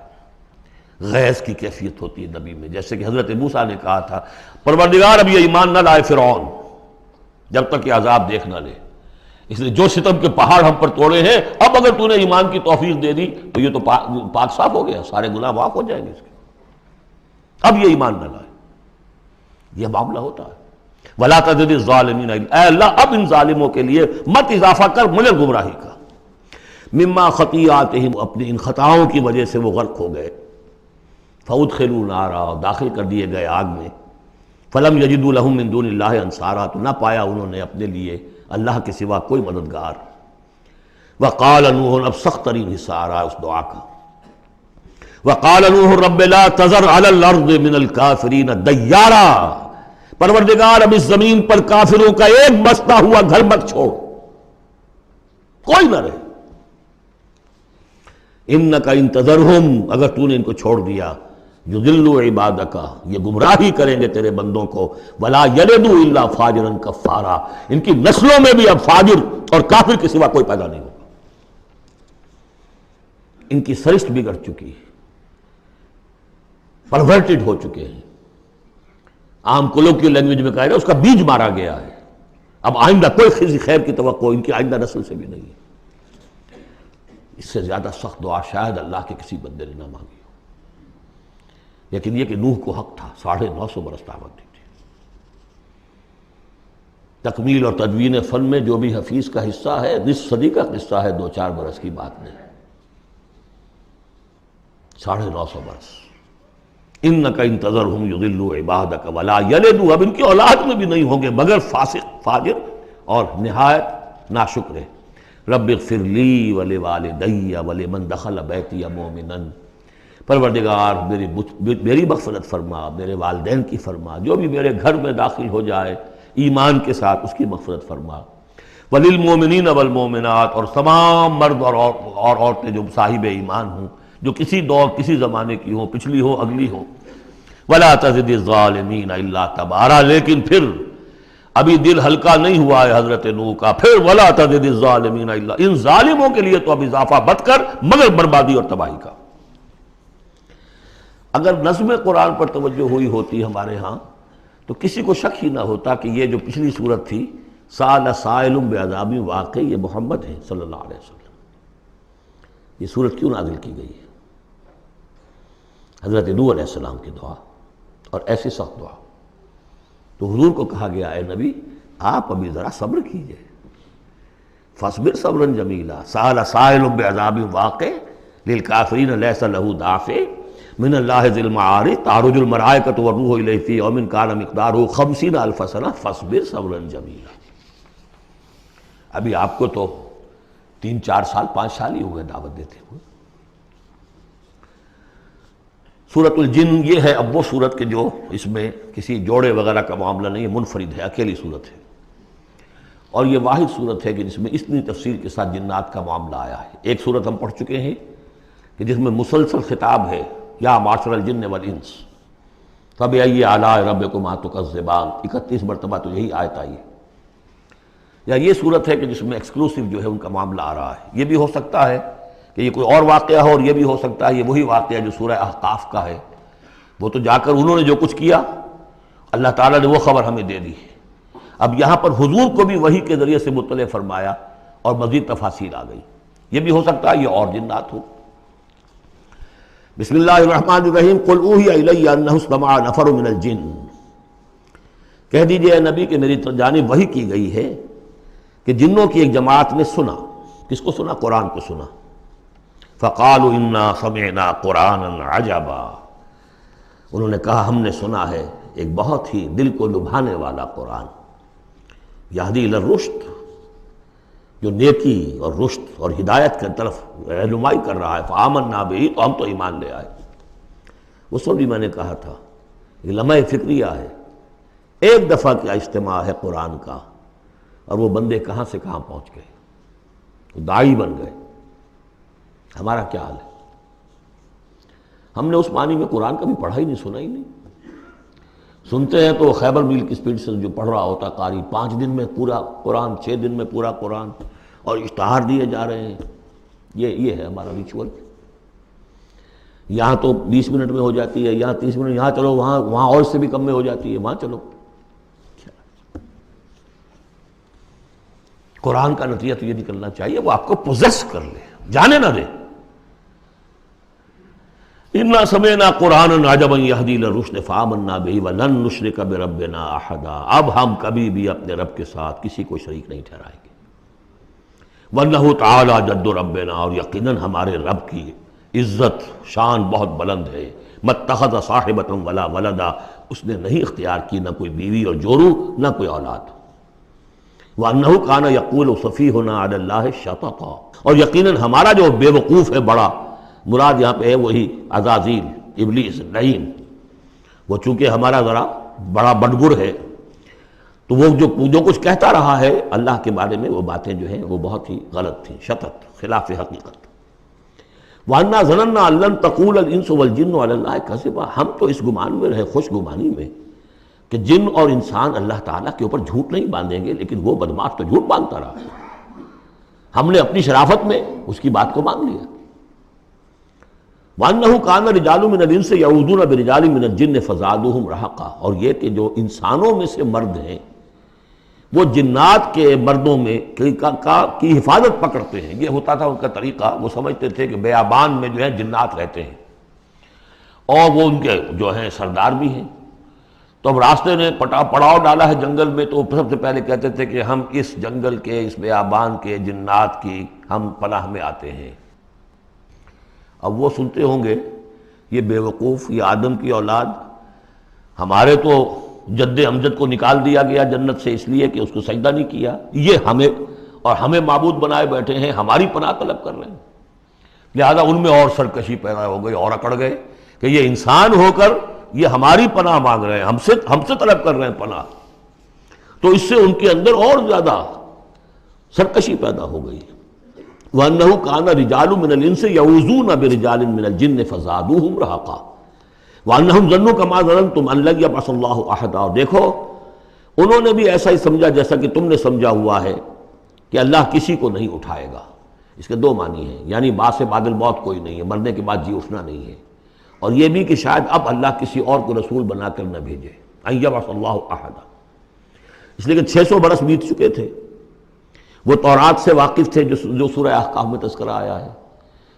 غیظ کی کیفیت ہوتی ہے نبی میں، جیسے کہ حضرت موسیٰ نے کہا تھا پروردگار اب یہ ایمان نہ لائے فرعون جب تک یہ عذاب دیکھ نہ لے، اس لیے جو ستم کے پہاڑ ہم پر توڑے ہیں اب اگر تو نے ایمان کی توفیق دے دی تو یہ تو پاک صاف ہو گیا، سارے گناہ معاف ہو جائیں گے اس کے، اب یہ ایمان نہ لائے. یہ معاملہ ہوتا ہے. ولا تزد الظالمین، اے اللہ اب ان ظالموں کے لیے مت اضافہ کر مجھے گمراہی کا. مما خطیئاتہم، اپنی ان خطاؤں کی وجہ سے وہ غرق ہو گئے. فادخلوا نارا، داخل کر دیے گئے آگ میں. فلم یجدوا لہم من دون اللہ انصارا، تو نہ پایا انہوں نے اپنے لیے اللہ کے سوا کوئی مددگار. وقال نوح، اب سخت ترین حصہ آ رہا ہے اس دعا کا. وقال نوح رب لا تذر علی الارض من الکافرین دیارا، پروردگار اب اس زمین پر کافروں کا ایک بستا ہوا گھر مت چھوڑ، کوئی نہ رہے. انک ان تذرہم، اگر تو نے ان کو چھوڑ دیا، یضلوا عبادک، یہ گمراہی کریں گے تیرے بندوں کو. ولا یلدوا الا فاجرا کفارا، ان کی نسلوں میں بھی اب فاجر اور کافر کے سوا کوئی پیدا نہیں ہوگا. ان کی سرشت بگڑ چکی ہے، پرورٹڈ ہو چکے ہیں. عام کولوکیل لینگویج میں کہا جائے اس کا بیج مارا گیا ہے. اب آئندہ کوئی خیر کی توقع ان کی آئندہ نسل سے بھی نہیں ہے. اس سے زیادہ سخت دعا شاید اللہ کے کسی بندے نے نہ مانگی ہو. لیکن یہ کہ نوح کو حق تھا، 950 برس دعوت دی تھی. تکمیل اور تدوین فن میں جو بھی حفیظ کا حصہ ہے، نصف صدی کا قصہ ہے، 2-4 برس کی بات نہیں. 950 برس. انک ان تذرہم یضلوا عبادک ولا یلدوا، اب ان کی اولاد میں بھی نہیں ہوں گے مگر فاسق، فاجر اور نہایت ناشکر. رب اغفر لی ولوالدی ولمن دخل بیتی مؤمنا، پروردگار میری مغفرت فرما، میرے والدین کی فرما، جو بھی میرے گھر میں داخل ہو جائے ایمان کے ساتھ اس کی مغفرت فرما. وللمؤمنین والمؤمنات، اور تمام مرد اور عورتیں جو صاحب ایمان ہوں، جو کسی دور کسی زمانے کی ہوں، پچھلی ہو اگلی ہو. ولا تزد الظالمین الا تبارا، لیکن پھر ابھی دل ہلکا نہیں ہوا ہے حضرت نوح کا. پھر ولا تزد الظالمین الا، ان ظالموں کے لیے تو اب اضافہ مت کر مگر بربادی اور تباہی کا. اگر نظم قرآن پر توجہ ہوئی ہوتی ہمارے ہاں تو کسی کو شک ہی نہ ہوتا کہ یہ جو پچھلی صورت تھی سأل سائل بعذاب واقع، یہ محمد ہے صلی اللہ علیہ وسلم. یہ صورت کیوں نازل کی گئی ہے؟ حضرت نوح علیہ السلام کی دعا، اور ایسی سخت دعا. تو حضور کو کہا گیا اے نبی آپ ابھی ذرا صبر کیجئے. فاصبر صبرا جمیلا، سأل سائل بعذاب واقع للکافرین لیس لہ دافع من اللہ ذی المعارج تعرج الملائکۃ والروح الیہ فی یوم کان مقدارہ 50,000 سنہ فاصبر صبرا جمیلا. ابھی آپ کو تو 3-4 سال 5 سال ہی ہوئے دعوت دیتے ہوئے. سورۃ الجن یہ ہے اب وہ صورت کہ جو اس میں کسی جوڑے وغیرہ کا معاملہ نہیں ہے، منفرد ہے، اکیلی صورت ہے. اور یہ واحد صورت ہے کہ جس میں اتنی تفصیل کے ساتھ جنات کا معاملہ آیا ہے. ایک صورت ہم پڑھ چکے ہیں کہ جس میں مسلسل خطاب ہے، یا معاشر الجن والانس فبأي آلاء ربكما تكذبان، 31 مرتبہ تو یہی آیت آئی ہے. یا یہ صورت ہے کہ جس میں ایکسکلوسیو جو ہے ان کا معاملہ آ رہا ہے. یہ بھی ہو سکتا ہے کہ یہ کوئی اور واقعہ ہو، اور یہ بھی ہو سکتا ہے یہ وہی واقعہ جو سورہ احقاف کا ہے. وہ تو جا کر انہوں نے جو کچھ کیا اللہ تعالیٰ نے وہ خبر ہمیں دے دی. اب یہاں پر حضور کو بھی وحی کے ذریعے سے مطلع فرمایا اور مزید تفاصیل آ گئی. یہ بھی ہو سکتا ہے یہ اور جنات ہو. بسم اللہ الرحمن الرحیم. قل اوحی الی انہ استمع نفر من الجن، کہہ دیجئے اے نبی کہ میری جانب وحی کی گئی ہے کہ جنوں کی ایک جماعت نے سنا. کس کو سنا؟ قرآن کو سنا. فقالوا انا سمعنا قرآنا عجبا، انہوں نے کہا ہم نے سنا ہے ایک بہت ہی دل کو لبھانے والا قرآن. یہدی الی الرشد، جو نیکی اور رشد اور ہدایت کی طرف رہنمائی کر رہا ہے، فآمنا بہ، تو ہم تو ایمان لے آئے۔ اس وقت بھی میں نے کہا تھا یہ لمحہ فکریہ ہے، ایک دفعہ کیا اجتماع ہے قرآن کا، اور وہ بندے کہاں سے کہاں پہنچ گئے، وہ داعی بن گئے۔ ہمارا کیا حال ہے؟ ہم نے اس معنی میں قرآن کبھی پڑھا ہی نہیں، سنا ہی نہیں۔ سنتے ہیں تو خیبر میل کی سپیڈ سے جو پڑھ رہا ہوتا قاری، 5 دن میں پورا قرآن، 6 دن میں پورا قرآن، اور اشتہار دیے جا رہے ہیں۔ یہ ہے ہمارا ریچول۔ یہاں تو 20 منٹ میں ہو جاتی ہے، یہاں 30 منٹ، یہاں چلو وہاں اور اس سے بھی کم میں ہو جاتی ہے، وہاں چلو۔ قرآن کا نتیجہ تو یہ نکلنا چاہیے وہ آپ کو پوزیس کر لے، جانے نہ دے۔ اِنَّا سَمِعْنَا قُرْآنًا عَجَبًا يَهْدِي لِلرُّشْدِ فَآمَنَّا بِهِ وَلَن نُّشْرِكَ بِرَبِّنَا أَحَدًا۔ اب ہم کبھی بھی اپنے رب کے ساتھ کسی کو شریک نہیں ٹھہرائیں گے۔ وَإِنَّهُ تَعَالَىٰ جَدُّ رَبِّنَا، اور یقیناً ہمارے رب کی عزت شان بہت بلند ہے۔ مَتَّخَذَ صَاحِبَةً وَلَا وَلَدًا، اس نے نہیں اختیار کی نہ کوئی بیوی اور جورو، نہ کوئی اولاد۔ وَأَنَّهُ كَانَ يَقُولُ سَفِيهُنَا عَلَى اللَّهِ شَطَطًا، اور یقیناً ہمارا جو بے وقوف ہے بڑا، مراد یہاں پہ ہے وہی عزازیل، ابلیس، لعین، وہ چونکہ ہمارا ذرا بڑا بڑگر ہے، تو وہ جو کچھ کہتا رہا ہے اللہ کے بارے میں، وہ باتیں جو ہیں وہ بہت ہی غلط تھیں، شطط، خلاف حقیقت۔ وَأَنَّا ظَنَنَّا أَن لَّن تَقُولَ الْإِنسُ وَالْجِنُّ عَلَى اللَّهِ كَذِبًا، ہم تو اس گمان میں رہے، خوش گمانی میں، کہ جن اور انسان اللہ تعالیٰ کے اوپر جھوٹ نہیں باندھیں گے، لیکن وہ بدماش تو جھوٹ باندھتا رہا۔ ہم نے اپنی شرافت میں اس کی بات کو مان لیا۔ وَأَنَّهُ كَانَ رِجَالٌ مِّنَ الْإِنسِ يَعُوذُونَ بِرِجَالٍ مِّنَ الْجِنِّ فَزَادُوهُمْ رَهَقًا، اور یہ کہ جو انسانوں میں سے مرد ہیں وہ جنات کے مردوں میں کی حفاظت پکڑتے ہیں۔ یہ ہوتا تھا ان کا طریقہ، وہ سمجھتے تھے کہ بیابان میں جو ہے جنات رہتے ہیں اور وہ ان کے جو ہیں سردار بھی ہیں، تو اب راستے نے پڑاؤ ڈالا ہے جنگل میں، تو سب سے پہلے کہتے تھے کہ ہم اس جنگل کے، اس بیابان کے جنات کی ہم پناہ میں آتے ہیں۔ اب وہ سنتے ہوں گے یہ بے وقوف، یہ آدم کی اولاد، ہمارے تو جد امجد کو نکال دیا گیا جنت سے اس لیے کہ اس کو سجدہ نہیں کیا، یہ ہمیں معبود بنائے بیٹھے ہیں، ہماری پناہ طلب کر رہے ہیں۔ لہذا ان میں اور سرکشی پیدا ہو گئی، اور اکڑ گئے کہ یہ انسان ہو کر یہ ہماری پناہ مانگ رہے ہیں، ہم سے طلب کر رہے ہیں پناہ، تو اس سے ان کے اندر اور زیادہ سرکشی پیدا ہو گئی۔ وَأَنَّهُ كَانَ رِجَالٌ مِّنَ الْإِنسِ يَعُوذُونَ بِرِجَالٍ مِّنَ الْجِنِّ فَزَادُوهُمْ رَهَقًا وَأَنَّهُمْ ظَنُّوا كَمَا ظَنَنتُمْ أَن لَّن يَبْعَثَ اللَّهُ أَحَدًا، اور دیکھو انہوں نے بھی ایسا ہی سمجھا جیسا کہ تم نے سمجھا ہوا ہے کہ اللہ کسی کو نہیں اٹھائے گا۔ اس کے دو معنی ہیں، یعنی بعد سے بعد الموت کوئی نہیں ہے، مرنے کے بعد جی اٹھنا نہیں ہے، اور یہ بھی کہ شاید اب اللہ کسی اور کو رسول بنا کر نہ بھیجے، أن يبعث الله أحدا، اس لیے کہ 600 برس بیت چکے تھے، وہ تورات سے واقف تھے جو سورہ احقاف میں تذکرہ آیا ہے،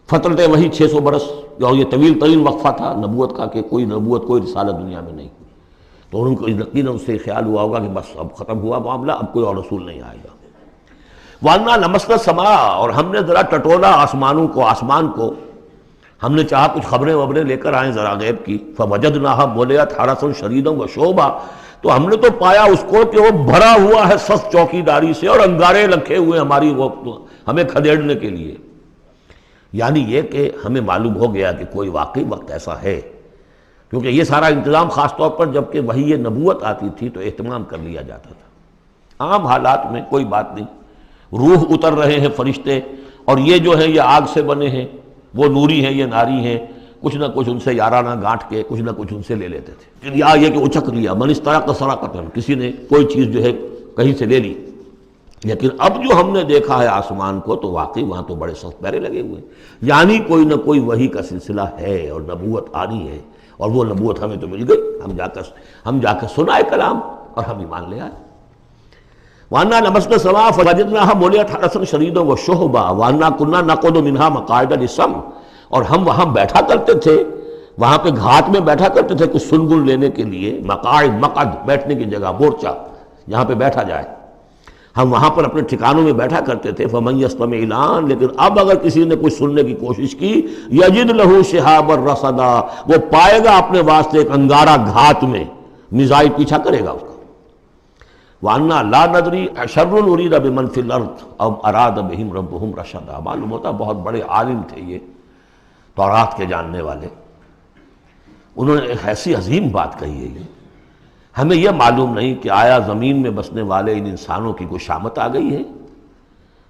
فترت وہی 600 برس، اور یہ طویل ترین وقفہ تھا نبوت کا کہ کوئی نبوت کوئی رسالت دنیا میں نہیں، تو ان کو یقیناً اس سے خیال ہوا ہوگا کہ بس اب ختم ہوا معاملہ، اب کوئی اور رسول نہیں آئے گا۔ وَأَنَّا لَمَسْنَا السَّمَاءَ، اور ہم نے ذرا ٹٹولا آسمان کو، ہم نے چاہا کچھ خبریں لے کر آئیں ذرا غیب کی، فَوَجَدْنَاهَا مُلِئَتْ حَرَسًا شَدِيدًا وَشُعُبًا، تو ہم نے تو پایا اس کو کہ وہ بھرا ہوا ہے سخت چوکیداری سے، اور انگارے رکھے ہوئے ہماری وہ ہمیں کھدیڑنے کے لیے۔ یعنی یہ کہ ہمیں معلوم ہو گیا کہ کوئی واقعی وقت ایسا ہے، کیونکہ یہ سارا انتظام خاص طور پر جب کہ وہی یہ نبوت آتی تھی تو اہتمام کر لیا جاتا تھا۔ عام حالات میں کوئی بات نہیں، روح اتر رہے ہیں فرشتے، اور یہ جو ہیں یہ آگ سے بنے ہیں، وہ نوری ہیں یہ ناری ہیں، کچھ نہ کچھ ان سے یارانہ گانٹھ کے کچھ نہ کچھ ان سے لے لیتے تھے، یا یہ کہ اچک لیا، من استرق سرقۃ، کسی نے کوئی چیز جو ہے کہیں سے لے لی۔ لیکن اب جو ہم نے دیکھا ہے آسمان کو تو واقعی وہاں تو بڑے سخت پہرے لگے ہوئے ہیں، یعنی کوئی نہ کوئی وحی کا سلسلہ ہے اور نبوت آنی ہے، اور وہ نبوت ہمیں تو مل گئی، ہم جا کر سنائے کلام اور ہم ایمان لے آئے۔ وَأَنَّا لَمَسْنَا السَّمَاءَ فَوَجَدْنَاهَا مُلِئَتْ حَرَسًا شَدِيدًا وَشُهُبًا وَأَنَّا كُنَّا نَقْعُدُ مِنْهَا مَقَاعِدَ لِلسَّمْعِ، اور ہم وہاں بیٹھا کرتے تھے، وہاں پہ گھاٹ میں بیٹھا کرتے تھے کچھ سنگن لینے کے لیے، مقعد بیٹھنے کی جگہ، مورچہ جہاں پہ بیٹھا جائے، ہم وہاں پر اپنے ٹھکانوں میں بیٹھا کرتے تھے۔ فَمَن يَسْتَمِعِ الْآنَ، لیکن اب اگر کسی نے کچھ سننے کی کوشش کی، يَجِدْ لَهُ شِهَابًا رَصَدًا، وہ پائے گا اپنے واسطے ایک انگارہ گھات میں، میزائل پیچھا کرے گا اس کا۔ وَأَنَّا لَا نَدْرِي أَشَرٌّ أُرِيدَ بِمَنْ فِي الْأَرْضِ أَمْ أَرَادَ بِهِمْ رَبُّهُمْ رَشَدًا۔ معلوم ہوتا بہت بڑے عالم تھے یہ تورات کے جاننے والے، انہوں نے ایک ایسی عظیم بات کہی ہے یہ، ہمیں یہ معلوم نہیں کہ آیا زمین میں بسنے والے ان انسانوں کی کوئی شامت آ گئی ہے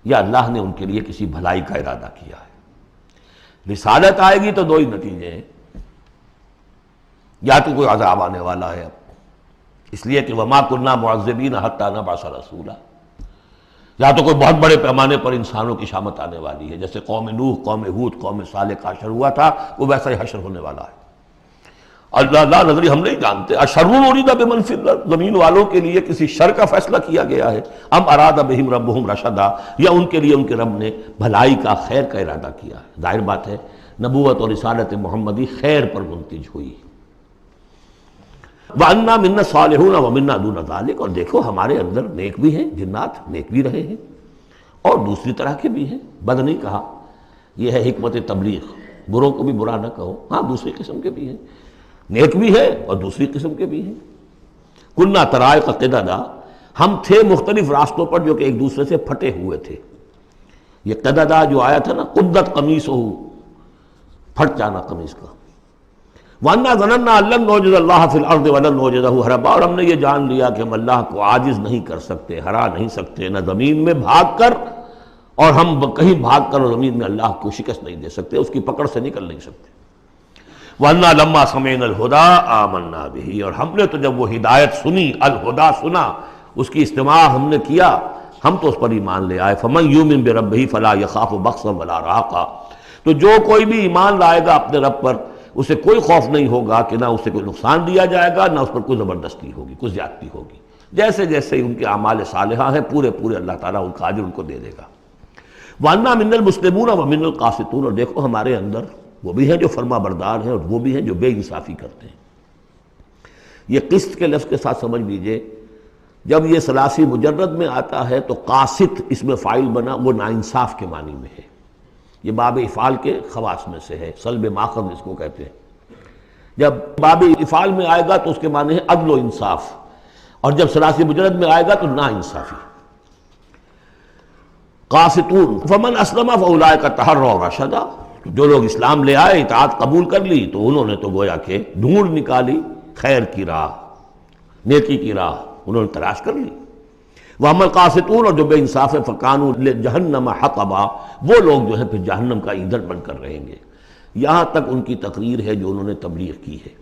یا اللہ نے ان کے لیے کسی بھلائی کا ارادہ کیا ہے۔ رسالت آئے گی تو دو ہی نتیجے ہیں، یا تو کوئی عذاب آنے والا ہے، اس لیے کہ وما كنا معذبین حتی نبعث رسولا، یا تو کوئی بہت بڑے پیمانے پر انسانوں کی شامت آنے والی ہے، جیسے قوم نوح، قوم ہود، قوم صالح کا حشر ہوا تھا، وہ ویسا ہی حشر ہونے والا ہے۔ اللہ لا نظری، ہم نہیں جانتے اشر ارید بمن فی الارض، زمین والوں کے لیے کسی شر کا فیصلہ کیا گیا ہے، ام اراد بہم ربہم رشدا، یا ان کے لیے ان کے رب نے بھلائی کا، خیر کا ارادہ کیا ہے۔ ظاہر بات ہے نبوت اور رسالت محمدی خیر پر منتج ہوئی۔ وَأَنَّا مِنَّا الصَّالِحُونَ وَمِنَّا دُونَ ذَلِكَ، اور دیکھو ہمارے اندر نیک بھی ہیں، جنات نیک بھی رہے ہیں اور دوسری طرح کے بھی ہیں، بد نہیں کہا، یہ ہے حکمت تبلیغ، بروں کو بھی برا نہ کہو، ہاں دوسری قسم کے بھی ہیں، نیک بھی ہے اور دوسری قسم کے بھی ہیں۔ کُنَّا طَرَائِقَ قِدَدًا، ہم تھے مختلف راستوں پر جو کہ ایک دوسرے سے پھٹے ہوئے تھے۔ یہ قددہ جو آیا تھا نا، قدت قمیصہ، پھٹ جانا قمیص کا۔ وَأَنَّا ظَنَنَّا أَن لَّن نُعْجِزَ اللَّهَ فِي الْأَرْضِ وَلَن نُعْجِزَهُ هَرَبًا، اور ہم نے یہ جان لیا کہ ہم اللہ کو عاجز نہیں کر سکتے، ہرا نہیں سکتے، نہ زمین میں بھاگ کر، اور ہم کہیں بھاگ کر زمین میں اللہ کو شکست نہیں دے سکتے، اس کی پکڑ سے نکل نہیں سکتے۔ وَأَنَّا لَمَّا سَمِعْنَا الْهُدَىٰ آمَنَّا بِهِ، اور ہم نے تو جب وہ ہدایت سنی، الہدا سنا، اس کی استماع ہم نے کیا، ہم تو اس پر ایمان لے آئے۔ فَمَن يُؤْمِن بِرَبِّهِ فَلَا يَخَافُ بَخْسًا وَلَا رَهَقًا، تو جو کوئی بھی ایمان لائے گا اپنے رب پر، اسے کوئی خوف نہیں ہوگا کہ نہ اسے کوئی نقصان دیا جائے گا، نہ اس پر کوئی زبردستی ہوگی، کوئی زیادتی ہوگی، جیسے جیسے ان کے اعمال صالحہ ہیں پورے پورے اللہ تعالیٰ ان کا اجر ان کو دے دے گا۔ وَأَنَّا مِنَّا الْمُسْلِمُونَ وَمِنَّا الْقَاسِطُونَ، اور دیکھو ہمارے اندر وہ بھی ہیں جو فرما بردار ہیں اور وہ بھی ہیں جو بے انصافی کرتے ہیں۔ یہ قسط کے لفظ کے ساتھ سمجھ لیجئے، جب یہ ثلاثی مجرد میں آتا ہے تو قاسط اس میں فاعل بنا، وہ ناانصاف کے معنی میں ہے، یہ باب افعال کے خواص میں سے ہے، سلب ماخذ اس کو کہتے ہیں۔ جب باب افعال میں آئے گا تو اس کے معنی ہے عدل و انصاف، اور جب ثلاثی مجرد میں آئے گا تو نا انصافی۔ قاسطون فمن اسلم فاولئک تحروا رشدا، جو لوگ اسلام لے آئے، اطاعت قبول کر لی، تو انہوں نے تو گویا کہ ڈھونڈ نکالی خیر کی راہ، نیکی کی راہ انہوں نے تلاش کر لی۔ وَأَمَّا الْقَاسِطُونَ، اور جو بے انصاف ہیں، فَكَانُوا لِجَهَنَّمَ حَطَبًا، وہ لوگ جو ہیں پھر جہنم کا ایندھن بن کر رہیں گے۔ یہاں تک ان کی تقریر ہے جو انہوں نے تبلیغ کی ہے۔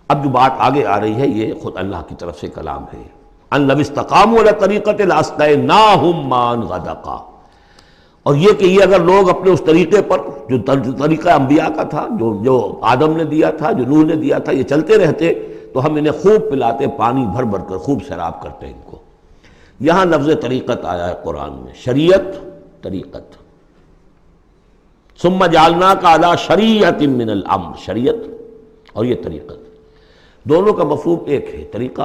اب جو بات آگے آ رہی ہے یہ خود اللہ کی طرف سے کلام ہے۔ أَن لَوِ اسْتَقَامُوا عَلَى الطَّرِيقَةِ لَأَسْقَيْنَاهُم مَّاءً غَدَقًا، اور یہ کہ یہ اگر لوگ اپنے اس طریقے پر جو طریقہ انبیاء کا تھا، جو آدم نے دیا تھا، جو نوح نے دیا تھا، یہ چلتے رہتے تو ہم انہیں خوب پلاتے، پانی بھر بھر کر خوب سیراب کرتے ان کو۔ یہاں لفظ طریقت آیا ہے قرآن میں، شریعت، طریقت۔ ثم جعلناک علی شریعۃ من الامر، شریعت اور یہ طریقت، دونوں کا مفہوم ایک ہے، طریقہ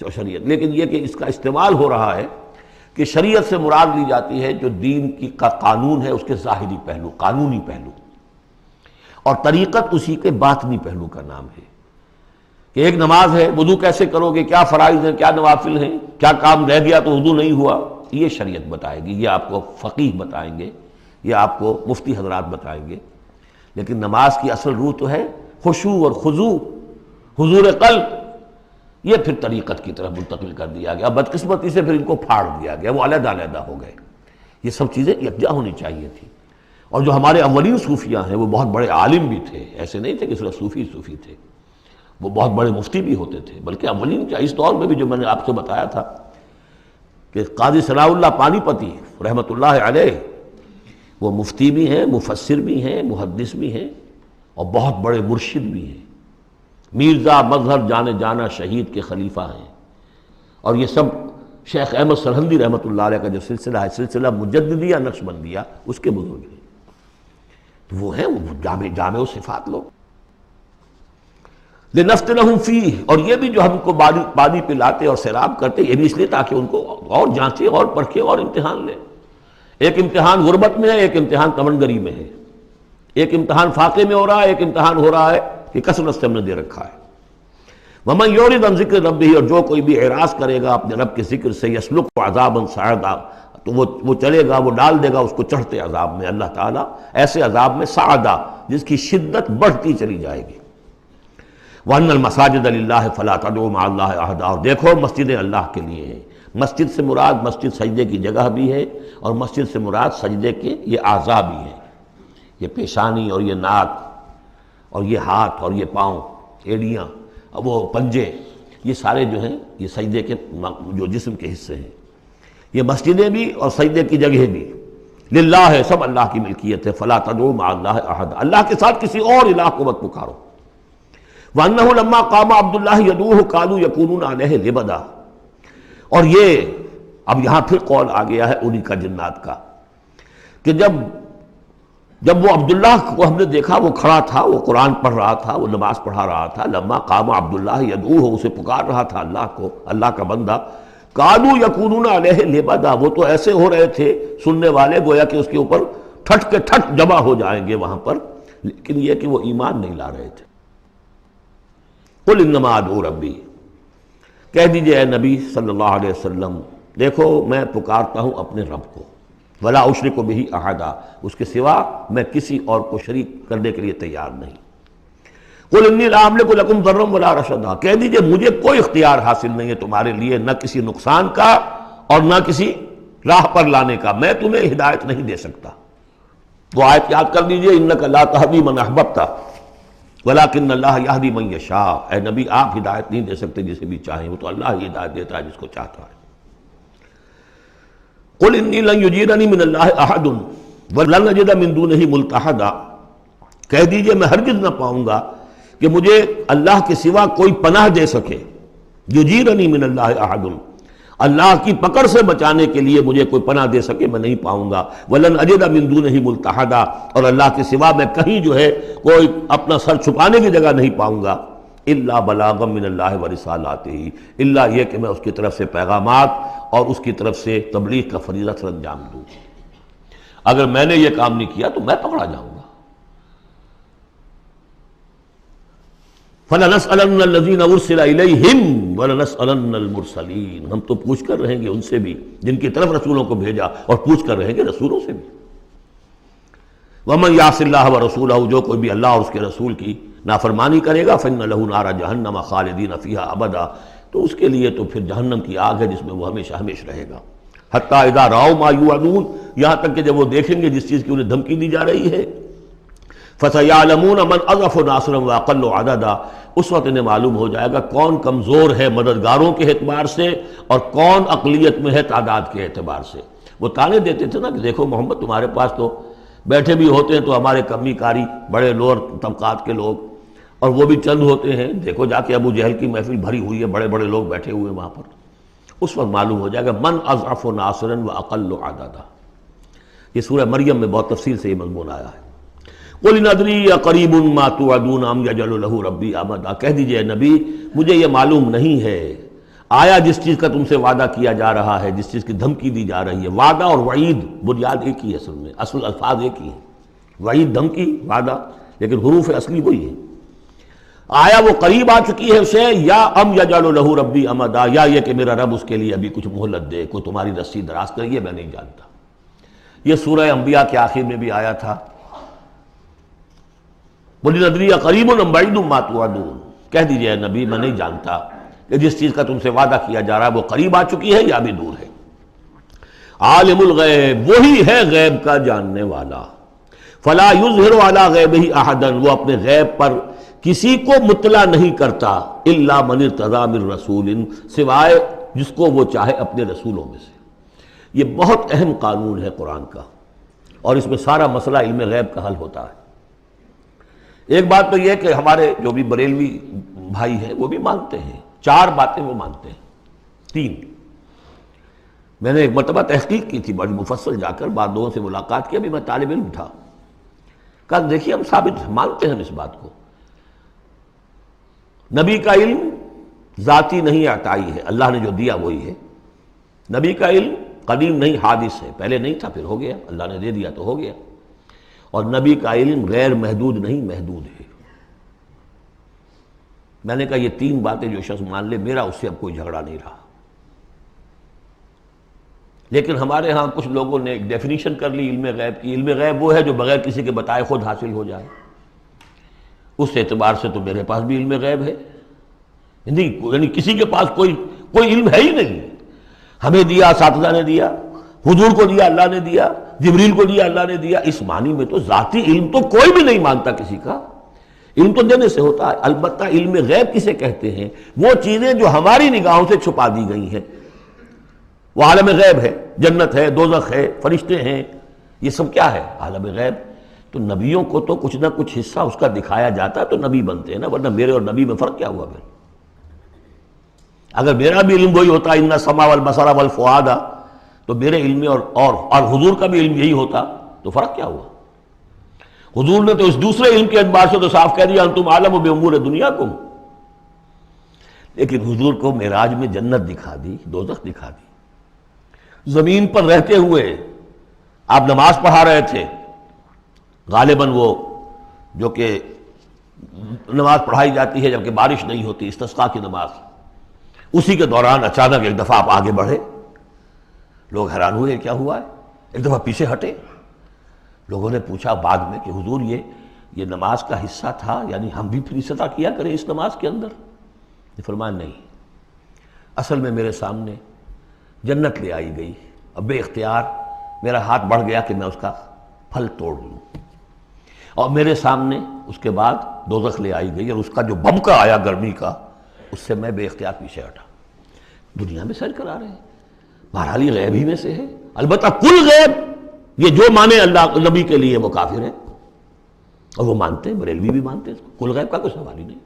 اور شریعت، لیکن یہ کہ اس کا استعمال ہو رہا ہے کہ شریعت سے مراد لی جاتی ہے جو دین کی کا قانون ہے، اس کے ظاہری پہلو، قانونی پہلو، اور طریقت اسی کے باطنی پہلو کا نام ہے، کہ ایک نماز ہے، وضو کیسے کرو گے، کیا فرائض ہیں، کیا نوافل ہیں، کیا کام رہ گیا تو وضو نہیں ہوا، یہ شریعت بتائے گی، یہ آپ کو فقیہ بتائیں گے، یہ آپ کو مفتی حضرات بتائیں گے۔ لیکن نماز کی اصل روح تو ہے خشوع اور خضوع، حضور قلب، یہ پھر طریقت کی طرف منتقل کر دیا گیا، بدقسمتی سے پھر ان کو پھاڑ دیا گیا، وہ علیحدہ علیحدہ ہو گئے۔ یہ سب چیزیں یکجا ہونی چاہیے تھی۔ اور جو ہمارے اولین صوفیاء ہیں وہ بہت بڑے عالم بھی تھے، ایسے نہیں تھے کہ صرف صوفی تھے، وہ بہت بڑے مفتی بھی ہوتے تھے، بلکہ اولین کیا، اس دور میں بھی جو میں نے آپ سے بتایا تھا کہ قاضی ثناء اللہ پانی پتی رحمۃ اللہ علیہ، وہ مفتی بھی ہیں، مفسر بھی ہیں، محدث بھی ہیں، اور بہت بڑے مرشد بھی ہیں، میرزا مظہر جانے جانا شہید کے خلیفہ ہیں، اور یہ سب شیخ احمد سرہندی رحمۃ اللہ علیہ کا جو سلسلہ ہے، سلسلہ مجددیہ نقشبندیہ، اس کے بزرگ ہیں، تو وہ ہیں وہ جامع و صفات لوگ۔ لِنَفْتِنَهُمْ فِيهِ، اور یہ بھی جو ہم کو پانی پلاتے اور سیراب کرتے، یہ بھی اس لیے تاکہ ان کو اور جانچے اور پرکھے اور امتحان لیں۔ ایک امتحان غربت میں ہے، ایک امتحان تمنگری میں ہے، ایک امتحان فاقے میں ہو رہا ہے، ایک امتحان ہو رہا ہے کہ کثرت سے ہم نے دے رکھا ہے۔ ومن یعرض عن ذکر ربہ، اور جو کوئی بھی اعراض کرے گا اپنے رب کے ذکر سے، یسلک عذابا صعدا، تو وہ چلے گا، وہ ڈال دے گا اس کو چڑھتے عذاب میں، اللہ تعالیٰ ایسے عذاب میں صعدا جس کی شدت بڑھتی چلی جائے گی۔ وَأَنَّ الْمَسَاجِدَ لِلَّهِ فَلَا تَدْعُوا مَعَ اللَّهِ أَحَدًا، اور دیکھو مسجدیں اللہ کے لیے ہیں۔ مسجد سے مراد مسجد سجدے کی جگہ بھی ہے، اور مسجد سے مراد سجدے کے یہ اعضاء بھی ہیں، یہ پیشانی اور یہ ناک اور یہ ہاتھ اور یہ پاؤں، ایڑیاں، وہ پنجے، یہ سارے جو ہیں یہ سجدے کے جو جسم کے حصے ہیں۔ یہ مسجدیں بھی اور سجدے کی جگہ بھی للہ ہے، سب اللہ کی ملکیت ہے۔ فلا تدعوا مع اللہ احد، اللہ کے ساتھ کسی اور الہ کو مت پکارو۔ وانہ لما قام عبد اللہ یدعوہ قالوا یکونون علیہ لبدا، اور یہ اب یہاں پھر قول آ گیا ہے انہی کا جنات کا کہ جب وہ عبداللہ کو ہم نے دیکھا وہ کھڑا تھا، وہ قرآن پڑھ رہا تھا، وہ نماز پڑھا رہا تھا، لما قام عبداللہ یدعوہ، اسے پکار رہا تھا اللہ کو، اللہ کا بندہ، قالوا یکونون علیہ لبدا، وہ تو ایسے ہو رہے تھے سننے والے گویا کہ اس کے اوپر ٹھٹ کے ٹھٹ جمع ہو جائیں گے وہاں پر، لیکن یہ کہ وہ ایمان نہیں لا رہے تھے۔ قل انما ادعو ربی، کہہ دیجئے اے نبی صلی اللہ علیہ وسلم، دیکھو میں پکارتا ہوں اپنے رب کو، ولا اشرک بہ احدا، اس کے سوا میں کسی اور کو شریک کرنے کے لیے تیار نہیں۔ قل انی لا املک لکم ضرا ولا رشدا، کہہ دیجئے مجھے کوئی اختیار حاصل نہیں ہے تمہارے لیے، نہ کسی نقصان کا اور نہ کسی راہ پر لانے کا، میں تمہیں ہدایت نہیں دے سکتا۔ وہ آیت یاد کر دیجئے، انک لا تہدی من احببت ولکن اللہ یہدی من یشاء، اے نبی آپ ہدایت نہیں دے سکتے جسے بھی چاہیں، وہ تو اللہ ہی ہدایت دیتا ہے جس کو چاہتا ہے۔ قل انی لن یجیرنی من اللہ احد ولن اجد من دونہ ملتحدا، کہہ دیجئے میں ہرگز نہ پاؤں گا کہ مجھے اللہ کے سوا کوئی پناہ دے سکے، یجیرنی من اللہ احد، اللہ کی پکڑ سے بچانے کے لیے مجھے کوئی پناہ دے سکے میں نہیں پاؤں گا، ولن اجد من دونہ ملتحدا، اور اللہ کے سوا میں کہیں جو ہے کوئی اپنا سر چھپانے کی جگہ نہیں پاؤں گا، الا بلاغا من اللہ ورسالاتہ، الا یہ کہ میں اس کی طرف سے پیغامات اور اس کی طرف سے تبلیغ کا فریضہ سر انجام دوں۔ اگر میں نے یہ کام نہیں کیا تو میں پکڑا جاؤں گا۔ فَلَنَسْأَلَنَّ الَّذِينَ أُرْسِلَ إِلَيْهِمْ وَلَنَسْأَلَنَّ الْمُرْسَلِينَ، ہم تو پوچھ کر رہیں گے ان سے بھی جن کی طرف رسولوں کو بھیجا، اور پوچھ کر رہیں گے رسولوں سے بھی۔ وَمَنْ يَعْصِ اللَّهَ وَرَسُولَهُ، جو کوئی بھی اللہ اور اس کے رسول کی نافرمانی کرے گا، فَإِنَّ لَهُ نَارَ جَهَنَّمَ خَالِدِينَ فِيهَا أَبَدًا، تو اس کے لیے تو پھر جہنم کی آگ ہے جس میں وہ ہمیشہ ہمیش رہے گا۔ حَتَّى إِذَا رَأَوْا مَا يُوعَدُونَ، یہاں تک کہ جب وہ دیکھیں گے جس چیز کی انہیں دھمکی دی جا رہی ہے، فَسَيَعْلَمُونَ مَنْ أَضْعَفُ نَاصِرًا وَأَقَلُّ عَدَدًا، اس وقت انہیں معلوم ہو جائے گا کون کمزور ہے مددگاروں کے اعتبار سے اور کون اقلیت میں ہے تعداد کے اعتبار سے۔ وہ تانے دیتے تھے نا کہ دیکھو محمد تمہارے پاس تو بیٹھے بھی ہوتے ہیں تو ہمارے کمی کاری بڑے لوور طبقات کے لوگ، اور وہ بھی چند ہوتے ہیں، دیکھو جا کے ابو جہل کی محفل بھری ہوئی ہے، بڑے بڑے لوگ بیٹھے ہوئے ہیں وہاں پر۔ اس وقت معلوم ہو جائے گا من اضعف ناصرا واقل عددا۔ یہ سورہ مریم میں بہت تفصیل سے یہ مضمون آیا ہے۔ قل ان ادری اقریب ما توعدون ام یجعل له ربی امدا، کہہ دیجئے اے نبی مجھے یہ معلوم نہیں ہے آیا جس چیز کا تم سے وعدہ کیا جا رہا ہے، جس چیز کی دھمکی دی جا رہی ہے، وعدہ اور وعید بنیاد ایک ہی ہے، اصل میں اصل الفاظ ایک ہی ہیں، وعید دھمکی، وعدہ، لیکن حروف اصلی وہی ہے۔ آیا وہ قریب آ چکی ہے اسے، یا ام یجعل له ربی امدا، یا یہ کہ میرا رب اس کے لیے ابھی کچھ مہلت دے، کوئی تمہاری رسی دراز کریے، میں نہیں جانتا۔ یہ سورہ انبیاء کے آخر میں بھی آیا تھا، قل ادری قریب ام بعید ما توعدون، کہہ دیجئے اے نبی میں نہیں جانتا کہ جس چیز کا تم سے وعدہ کیا جا رہا ہے وہ قریب آ چکی ہے یا بھی دور ہے۔ عالم الغیب، وہی ہے غیب کا جاننے والا، فلا یظہر علی غیبہ احدا، وہ اپنے غیب پر کسی کو مطلع نہیں کرتا، الا من ارتضی من رسول، سوائے جس کو وہ چاہے اپنے رسولوں میں سے۔ یہ بہت اہم قانون ہے قرآن کا، اور اس میں سارا مسئلہ علم غیب کا حل ہوتا ہے۔ ایک بات تو یہ کہ ہمارے جو بھی بریلوی بھائی ہیں وہ بھی مانتے ہیں، 4 باتیں وہ مانتے ہیں، 3۔ میں نے ایک مرتبہ تحقیق کی تھی بڑی مفصل، جا کر بعض لوگوں سے ملاقات کی، ابھی میں طالب علم تھا، کہا دیکھیے ہم ثابت مانتے ہیں ہم اس بات کو، نبی کا علم ذاتی نہیں عطائی ہے، اللہ نے جو دیا وہی ہے۔ نبی کا علم قدیم نہیں، حادث ہے، پہلے نہیں تھا پھر ہو گیا، اللہ نے دے دیا تو ہو گیا۔ اور نبی کا علم غیر محدود نہیں، محدود ہے۔ میں نے کہا یہ تین باتیں جو شخص مان لے میرا اس سے اب کوئی جھگڑا نہیں رہا۔ لیکن ہمارے ہاں کچھ لوگوں نے ایک ڈیفینیشن کر لی علم غیب کی، علم غیب وہ ہے جو بغیر کسی کے بتائے خود حاصل ہو جائے۔ اس اعتبار سے تو میرے پاس بھی علم غیب ہے، یعنی کسی کے پاس کوئی علم ہے ہی نہیں۔ ہمیں دیا اساتذہ نے دیا، حضور کو دیا اللہ نے دیا، جبریل کو دیا اللہ نے دیا، اس معنی میں تو ذاتی علم تو کوئی بھی نہیں مانتا کسی کا، علم تو دینے سے ہوتا ہے۔ البتہ علم غیب کسے کہتے ہیں؟ وہ چیزیں جو ہماری نگاہوں سے چھپا دی گئی ہیں، وہ عالم غیب ہے، جنت ہے، دوزخ ہے، فرشتے ہیں، یہ سب کیا ہے؟ عالم غیب۔ تو نبیوں کو تو کچھ نہ کچھ حصہ اس کا دکھایا جاتا ہے تو نبی بنتے ہیں نا، ورنہ میرے اور نبی میں فرق کیا ہوا پھر؟ اگر میرا بھی علم وہی ہوتا ان السمع والبصر والفؤاد، تو میرے علم اور حضور کا بھی علم یہی ہوتا تو فرق کیا ہوا؟ حضور نے تو اس دوسرے علم کے اعتبار سے تو صاف کہہ دیا انتم عالم بامور دنیاکم، لیکن حضور کو معراج میں جنت دکھا دی، دوزخ دکھا دی۔ زمین پر رہتے ہوئے آپ نماز پڑھا رہے تھے، غالباً وہ جو کہ نماز پڑھائی جاتی ہے جبکہ بارش نہیں ہوتی، استسقاء کی نماز، اسی کے دوران اچانک ایک دفعہ آپ آگے بڑھے، لوگ حیران ہوئے کیا ہوا ہے، ایک دفعہ پیچھے ہٹے۔ لوگوں نے پوچھا بعد میں کہ حضور یہ نماز کا حصہ تھا، یعنی ہم بھی پھر اسی طرح کیا کریں اس نماز کے اندر؟ یہ فرمایا نہیں، اصل میں میرے سامنے جنت لے آئی گئی، اب بے اختیار میرا ہاتھ بڑھ گیا کہ میں اس کا پھل توڑ لوں، اور میرے سامنے اس کے بعد دوزخ لے آئی گئی، اور اس کا جو بمکا آیا گرمی کا، اس سے میں بے اختیار پیچھے ہٹا۔ دنیا میں سیر کرا رہے ہیں، بہرحال یہ غیب ہی میں سے ہے۔ البتہ کل غیب، یہ جو مانے اللہ نبی کے لیے وہ کافر ہے، اور وہ مانتے ہیں، بریلوی بھی مانتے ہیں، کل غیب کا کوئی سوال ہی نہیں۔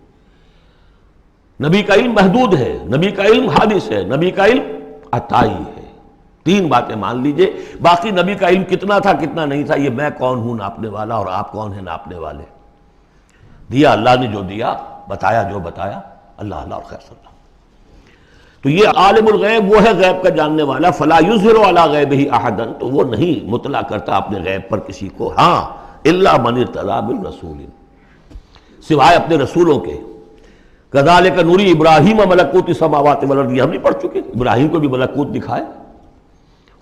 نبی کا علم محدود ہے، نبی کا علم حادث ہے، نبی کا علم عطائی ہے۔ تین باتیں مان لیجئے، باقی نبی کا علم کتنا تھا کتنا نہیں تھا یہ میں کون ہوں ناپنے والا، اور آپ کون ہیں ناپنے والے؟ دیا اللہ نے جو دیا، بتایا جو بتایا، اللہ اللہ اور خیر صلی اللہ۔ تو یہ عالم الغیب وہ ہے غیب کا جاننے والا، فلا یظہر علی غیبہ احدا، تو وہ نہیں مطلع کرتا اپنے غیب پر کسی کو، ہاں الا من ارتضی بالرسول، سوائے اپنے رسولوں کے۔ کذالک نری ابراہیم ملکوت السماوات والارض، یہ ہم نہیں پڑھ چکے؟ ابراہیم کو بھی ملکوت دکھائے،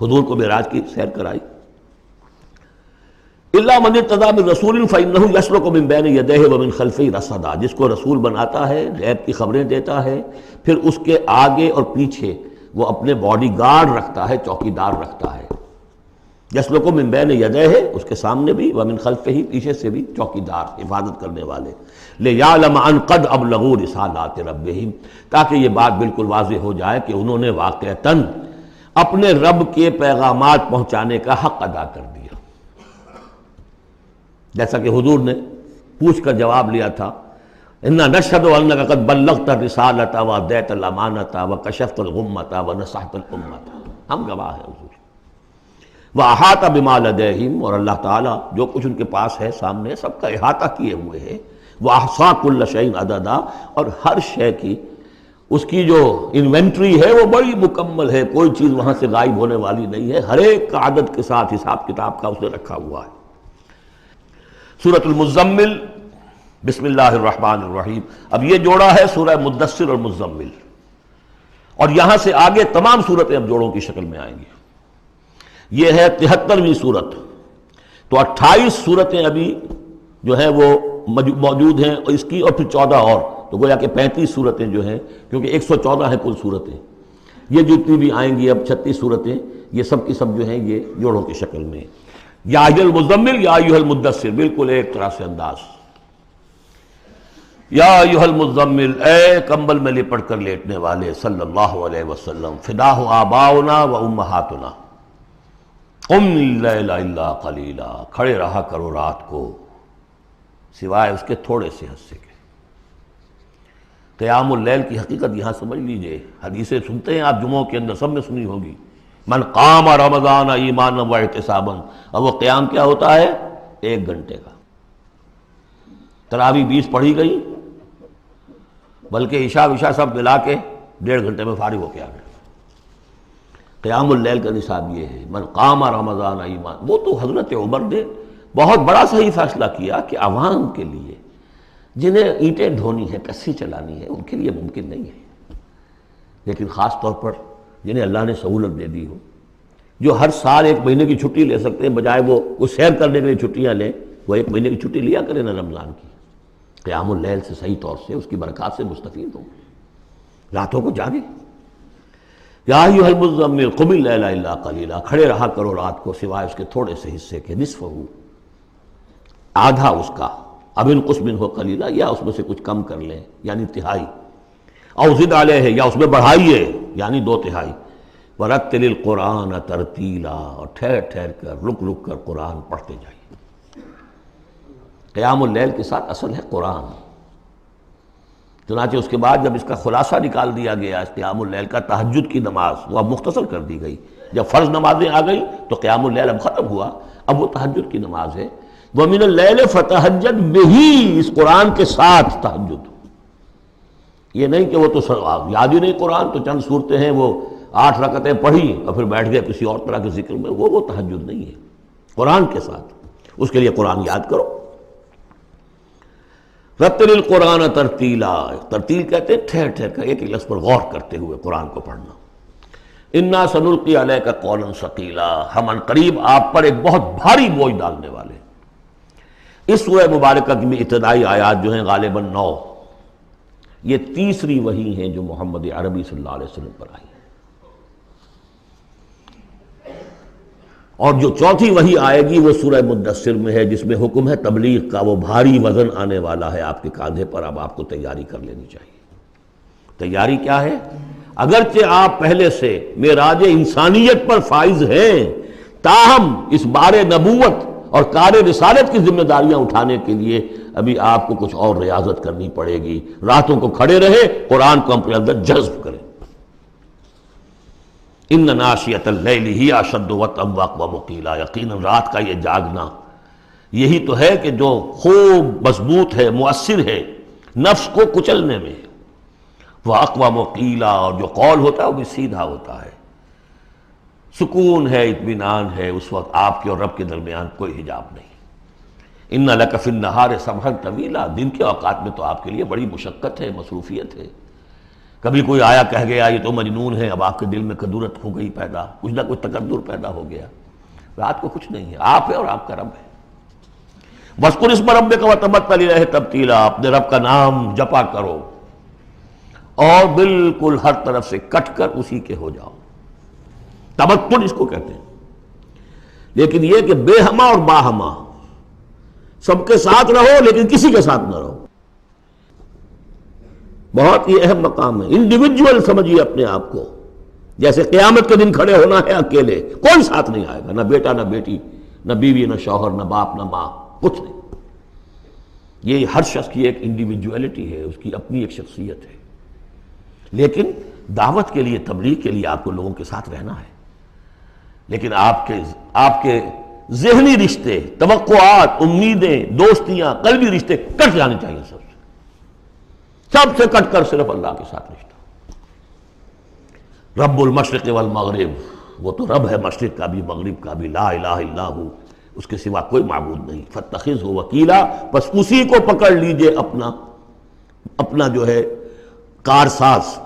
حضور کو معراج کی سیر کرائی۔ الا من ارتضی بالرسول فانہ یسلک من بین یدیہ ومن خلفہ رصدا، جس کو رسول بناتا ہے، غیب کی خبریں دیتا ہے، پھر اس کے آگے اور پیچھے وہ اپنے باڈی گارڈ رکھتا ہے، چوکیدار رکھتا ہے۔ یسلک من بین یدیہ، اس کے سامنے بھی، ومن خلفہ، پیچھے سے بھی چوکیدار، حفاظت کرنے والے۔ لیعلم ان قد ابلغوا رسالات ربہم، تاکہ یہ بات بالکل واضح ہو جائے کہ انہوں نے واقعتاً اپنے رب کے پیغامات پہنچانے کا حق ادا کر دیا۔ جیسا کہ حضور نے پوچھ کر جواب لیا تھا، انا نشہد انک قد بلغت الرسالۃ وادیت الامانۃ وکشفت الغمۃ ونصحت الامۃ، ہم گواہ ہیں حضور۔ واحاط بما لدیہم، اور اللہ تعالیٰ جو کچھ ان کے پاس ہے سامنے سب کا احاطہ کیے ہوئے ہے۔ واحصا کل شیء عددا، اور ہر شے کی اس کی جو انوینٹری ہے وہ بڑی مکمل ہے، کوئی چیز وہاں سے غائب ہونے والی نہیں ہے، ہر ایک کا عدد کے ساتھ حساب کتاب کا اس نے رکھا ہوا ہے۔ سورۃ المزمل، بسم اللہ الرحمن الرحیم۔ اب یہ جوڑا ہے سورہ مدثر اور مزمل، اور یہاں سے آگے تمام صورتیں اب جوڑوں کی شکل میں آئیں گی۔ یہ ہے 73ویں صورت، تو 28 صورتیں ابھی جو ہیں وہ موجود ہیں، اور اس کی اور پھر 14 اور، تو گویا کہ 35 صورتیں جو ہیں، کیونکہ 114 ہیں کل صورتیں، یہ جتنی بھی آئیں گی اب 36 صورتیں، یہ سب کی سب جو ہیں یہ جوڑوں کی شکل میں۔ یا ایھا المزمل یا ایھا المدثر، بالکل ایک طرح سے انداز۔ یا ایھا المزمل، اے کمبل میں لپٹ کر لیٹنے والے، صلی اللہ علیہ وسلم، فداہ آباؤنا و امہاتنا، قم اللیل الا قلیلا، کھڑے رہا کرو رات کو سوائے اس کے تھوڑے سے حصے کے۔ قیام اللیل کی حقیقت یہاں سمجھ لیجئے، حدیثیں سنتے ہیں آپ جمعوں کے اندر، سب نے سنی ہوگی، من قام رمضان ایمانا و احتسابا، اور وہ قیام کیا ہوتا ہے؟ 1 گھنٹے کا۔ تراویح 20 پڑھی گئی، بلکہ عشاء سب ملا کے 1.5 گھنٹے میں فارغ ہو کے آ گئے۔ قیام اللیل کا نصاب یہ ہے، من قام رمضان ایمان، وہ تو حضرت عمر نے بہت بڑا صحیح فیصلہ کیا کہ عوام کے لیے جنہیں اینٹیں ڈھونی ہے، کسی چلانی ہے، ان کے لیے ممکن نہیں ہے، لیکن خاص طور پر جنہیں اللہ نے سہولت دے دی ہو، جو ہر سال 1 مہینے کی چھٹی لے سکتے ہیں، بجائے وہ سیر کرنے کے لیے چھٹیاں لیں، وہ 1 مہینے کی چھٹی لیا کریں نا رمضان کی، قیام اللیل سے صحیح طور سے اس کی برکات سے مستفید ہوں، راتوں کو جاگیں۔ یا ایھا المزمل قم اللیل الا قلیلا، کھڑے رہا کرو رات کو سوائے اس کے تھوڑے سے حصے کے، نصفہ، آدھا اس کا، اب انقص منہ قلیلا، یا اس میں سے کچھ کم کر لیں یعنی تہائی، او زد علیہ، یا اس میں بڑھائیے یعنی 2/3، ورتل القرآن ترتیلا، اور ٹھہر ٹھہر کر رک رک کر قرآن پڑھتے جائیے۔ قیام اللیل کے ساتھ اصل ہے قرآن، چنانچہ اس کے بعد جب اس کا خلاصہ نکال دیا گیا اس قیام اللیل کا، تہجد کی نماز وہ اب مختصر کر دی گئی، جب فرض نمازیں آ گئی تو قیام اللیل اب ختم ہوا، اب وہ تہجد کی نماز ہے۔ وَمِنَ اللَّيْلِ فَتَہجد بِهِ، اس قرآن کے ساتھ تہجد، یہ نہیں کہ وہ تو یاد ہی نہیں قرآن تو چند صورتیں ہیں وہ 8 رکعتیں پڑھی اور پھر بیٹھ گئے کسی اور طرح کے ذکر میں، وہ تہجد نہیں ہے، قرآن کے ساتھ، اس کے لیے قرآن یاد کرو۔ رتل القرآن ترتیلا، ترتیل کہتے ہیں ٹھہر ٹھہر کر ایک لفظ پر غور کرتے ہوئے قرآن کو پڑھنا۔ انا سنلقی علیک قولا ثقیلا، ہم ان قریب آپ پر ایک بہت بھاری بوجھ ڈالنے والے۔ اس سورہ مبارکہ کی ابتدائی آیات جو ہیں غالباً 9، یہ تیسری وحی ہیں جو محمد عربی صلی اللہ علیہ وسلم پر آئی، اور جو چوتھی وحی آئے گی وہ سورہ مدثر میں ہے، جس میں حکم ہے تبلیغ کا، وہ بھاری وزن آنے والا ہے آپ کے کاندھے پر، اب آپ کو تیاری کر لینی چاہیے۔ تیاری کیا ہے؟ اگرچہ آپ پہلے سے معراج انسانیت پر فائز ہیں، تاہم اس بار نبوت اور کار رسالت کی ذمہ داریاں اٹھانے کے لیے ابھی آپ کو کچھ اور ریاضت کرنی پڑے گی، راتوں کو کھڑے رہے، قرآن کو اپنے اندر جذب کریں۔ ان ناشیۃ اللیل ہی اشد وطئا واقوم قیلا، یقیناً رات کا یہ جاگنا یہی تو ہے کہ جو خوب مضبوط ہے، مؤثر ہے نفس کو کچلنے میں، واقوم قیلا، اور جو قول ہوتا ہے وہ بھی سیدھا ہوتا ہے، سکون ہے، اطمینان ہے، اس وقت آپ کے اور رب کے درمیان کوئی حجاب نہیں۔ ان لک فی النہار سبحا طویلا، دن کے اوقات میں تو آپ کے لیے بڑی مشقت ہے، مصروفیت ہے۔ کبھی کوئی آیا کہہ گیا یہ تو مجنون ہے، اب آپ کے دل میں کدورت ہو گئی پیدا، کچھ نہ کچھ تکدر پیدا ہو گیا۔ رات کو کچھ نہیں ہے، آپ ہے اور آپ کا رب ہے۔ وَاذْكُرِ اسْمَ رَبِّكَ وَتَبَتَّلْ إِلَيْهِ تَبْتِيلًا، اپنے رب کا نام جپا کرو اور بالکل ہر طرف سے کٹ کر اسی کے ہو جاؤ۔ تبتل اس کو کہتے ہیں، لیکن یہ کہ بے ہما اور باہما، سب کے ساتھ رہو لیکن کسی کے ساتھ نہ رہو، بہت ہی اہم مقام ہے۔ انڈیویجول سمجھیے اپنے آپ کو، جیسے قیامت کے دن کھڑے ہونا ہے اکیلے، کوئی ساتھ نہیں آئے گا، نہ بیٹا نہ بیٹی، نہ بیوی نہ شوہر، نہ باپ نہ ماں، کچھ نہیں۔ یہ ہر شخص کی ایک انڈیویجویلٹی ہے، اس کی اپنی ایک شخصیت ہے، لیکن دعوت کے لیے، تبلیغ کے لیے آپ کو لوگوں کے ساتھ رہنا ہے، لیکن آپ کے ذہنی رشتے، توقعات، امیدیں، دوستیاں، قلبی رشتے کٹ جانے چاہیے، سب سے کٹ کر صرف اللہ کے ساتھ رشتہ۔ رب المشرق والمغرب، وہ تو رب ہے مشرق کا بھی مغرب کا بھی، لا الہ الا ہو، اس کے سوا کوئی معبود نہیں، فاتخذہ وکیلا، بس اسی کو پکڑ لیجئے اپنا جو ہے کارساز۔